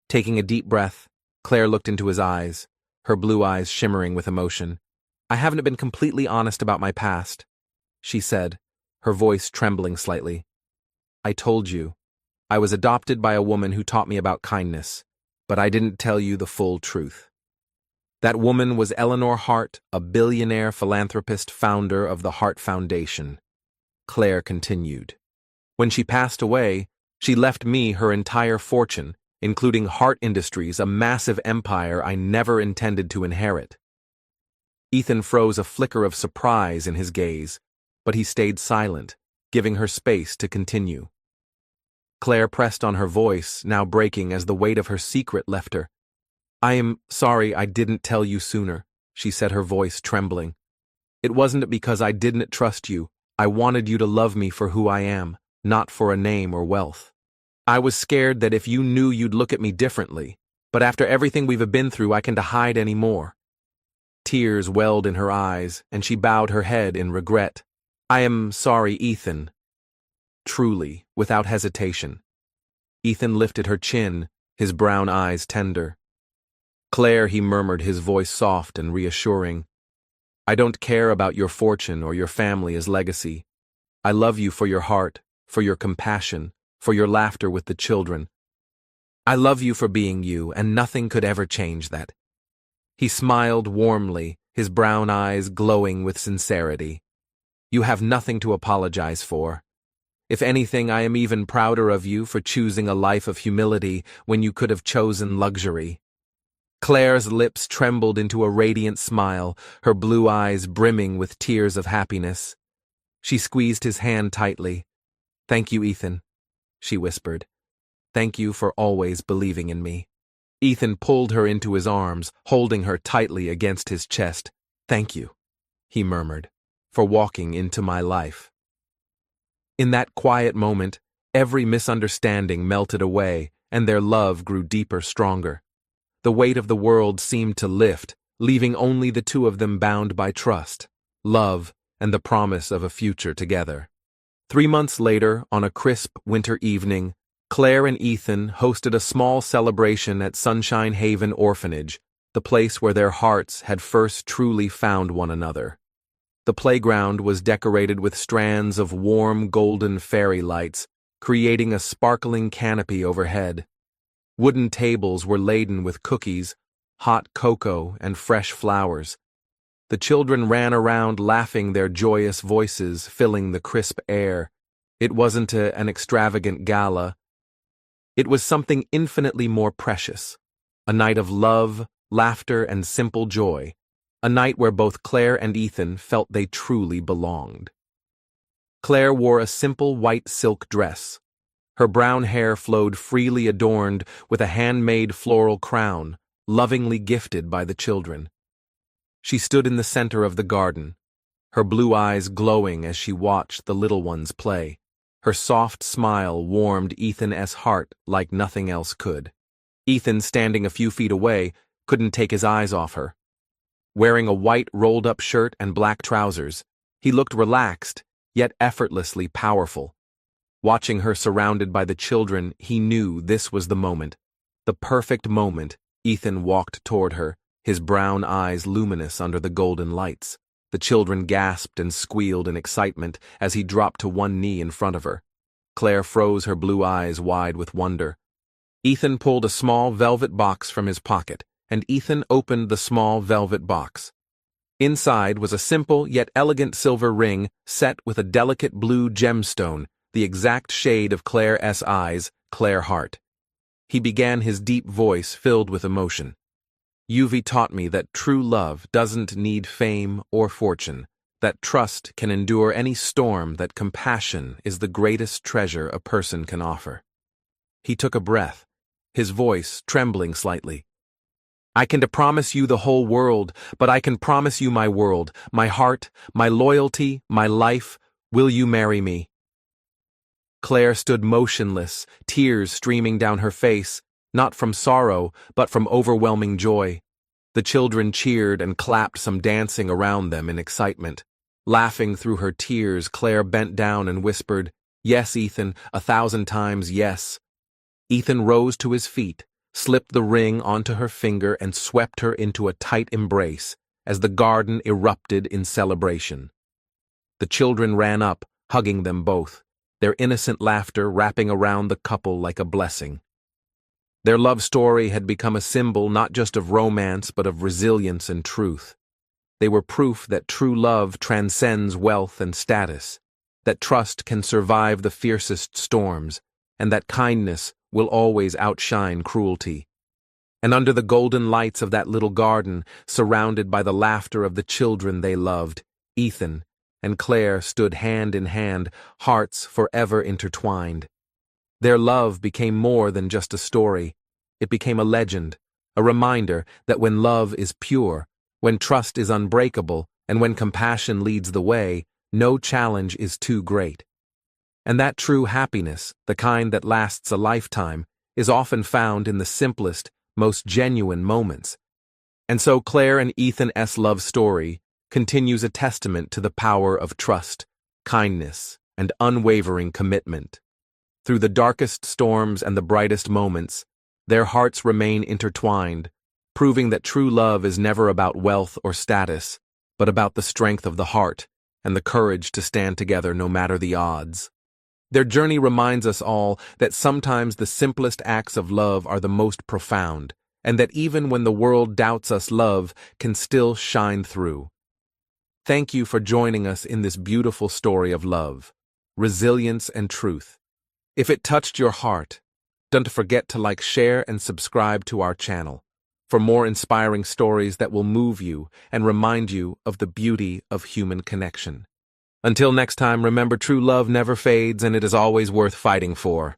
Taking a deep breath, Claire looked into his eyes, her blue eyes shimmering with emotion. "I haven't been completely honest about my past," she said, her voice trembling slightly. "I told you, I was adopted by a woman who taught me about kindness, but I didn't tell you the full truth. That woman was Eleanor Hart, a billionaire philanthropist, founder of the Hart Foundation." Claire continued. "When she passed away, She left me her entire fortune, including Hart Industries, a massive empire I never intended to inherit. Ethan froze a flicker of surprise in his gaze, but he stayed silent, giving her space to continue. Claire pressed on her voice, now breaking as the weight of her secret left her. "I am sorry I didn't tell you sooner," she said, her voice trembling. "It wasn't because I didn't trust you. I wanted you to love me for who I am, not for a name or wealth. I was scared that if you knew you'd look at me differently, but after everything we've been through I can't hide anymore." Tears welled in her eyes, and she bowed her head in regret. "I am sorry, Ethan." Truly, without hesitation. Ethan lifted her chin, his brown eyes tender. "Claire," he murmured, his voice soft and reassuring. "I don't care about your fortune or your family's legacy. I love you for your heart, for your compassion, for your laughter with the children. I love you for being you, and nothing could ever change that." He smiled warmly, his brown eyes glowing with sincerity. "You have nothing to apologize for. If anything, I am even prouder of you for choosing a life of humility when you could have chosen luxury." Claire's lips trembled into a radiant smile, her blue eyes brimming with tears of happiness. She squeezed his hand tightly. "Thank you, Ethan," she whispered. "Thank you for always believing in me." Ethan pulled her into his arms, holding her tightly against his chest. "Thank you," he murmured, "for walking into my life." In that quiet moment, every misunderstanding melted away, and their love grew deeper, stronger. The weight of the world seemed to lift, leaving only the two of them bound by trust, love, and the promise of a future together. 3 months later, on a crisp winter evening, Claire and Ethan hosted a small celebration at Sunshine Haven Orphanage, the place where their hearts had first truly found one another. The playground was decorated with strands of warm golden fairy lights, creating a sparkling canopy overhead. Wooden tables were laden with cookies, hot cocoa, and fresh flowers. The children ran around laughing, their joyous voices filling the crisp air. It wasn't an extravagant gala. It was something infinitely more precious. A night of love, laughter, and simple joy. A night where both Claire and Ethan felt they truly belonged. Claire wore a simple white silk dress. Her brown hair flowed freely, adorned with a handmade floral crown, lovingly gifted by the children. She stood in the center of the garden, her blue eyes glowing as she watched the little ones play. Her soft smile warmed Ethan's heart like nothing else could. Ethan, standing a few feet away, couldn't take his eyes off her. Wearing a white rolled-up shirt and black trousers, he looked relaxed, yet effortlessly powerful. Watching her surrounded by the children, he knew this was the moment. The perfect moment. Ethan walked toward her, his brown eyes luminous under the golden lights. The children gasped and squealed in excitement as he dropped to one knee in front of her. Claire froze, her blue eyes wide with wonder. Ethan pulled a small velvet box from his pocket, and Ethan opened the small velvet box. Inside was a simple yet elegant silver ring set with a delicate blue gemstone, the exact shade of Claire's eyes, Claire Hart. He began, his deep voice filled with emotion. "You've taught me that true love doesn't need fame or fortune, that trust can endure any storm, that compassion is the greatest treasure a person can offer." He took a breath, his voice trembling slightly. "I can promise you the whole world, but I can promise you my world, my heart, my loyalty, my life. Will you marry me?" Claire stood motionless, tears streaming down her face, not from sorrow, but from overwhelming joy. The children cheered and clapped, some dancing around them in excitement. Laughing through her tears, Claire bent down and whispered, "Yes, Ethan, 1,000 times yes." Ethan rose to his feet, slipped the ring onto her finger, and swept her into a tight embrace as the garden erupted in celebration. The children ran up, hugging them both, their innocent laughter wrapping around the couple like a blessing. Their love story had become a symbol not just of romance but of resilience and truth. They were proof that true love transcends wealth and status, that trust can survive the fiercest storms, and that kindness will always outshine cruelty. And under the golden lights of that little garden, surrounded by the laughter of the children they loved, Ethan and Claire stood hand in hand, hearts forever intertwined. Their love became more than just a story. It became a legend, a reminder that when love is pure, when trust is unbreakable, and when compassion leads the way, no challenge is too great. And that true happiness, the kind that lasts a lifetime, is often found in the simplest, most genuine moments. And so Claire and Ethan's love story continues a testament to the power of trust, kindness, and unwavering commitment. Through the darkest storms and the brightest moments, their hearts remain intertwined, proving that true love is never about wealth or status, but about the strength of the heart and the courage to stand together no matter the odds. Their journey reminds us all that sometimes the simplest acts of love are the most profound, and that even when the world doubts us, love can still shine through. Thank you for joining us in this beautiful story of love, resilience, and truth. If it touched your heart, don't forget to like, share, and subscribe to our channel for more inspiring stories that will move you and remind you of the beauty of human connection. Until next time, remember, true love never fades and it is always worth fighting for.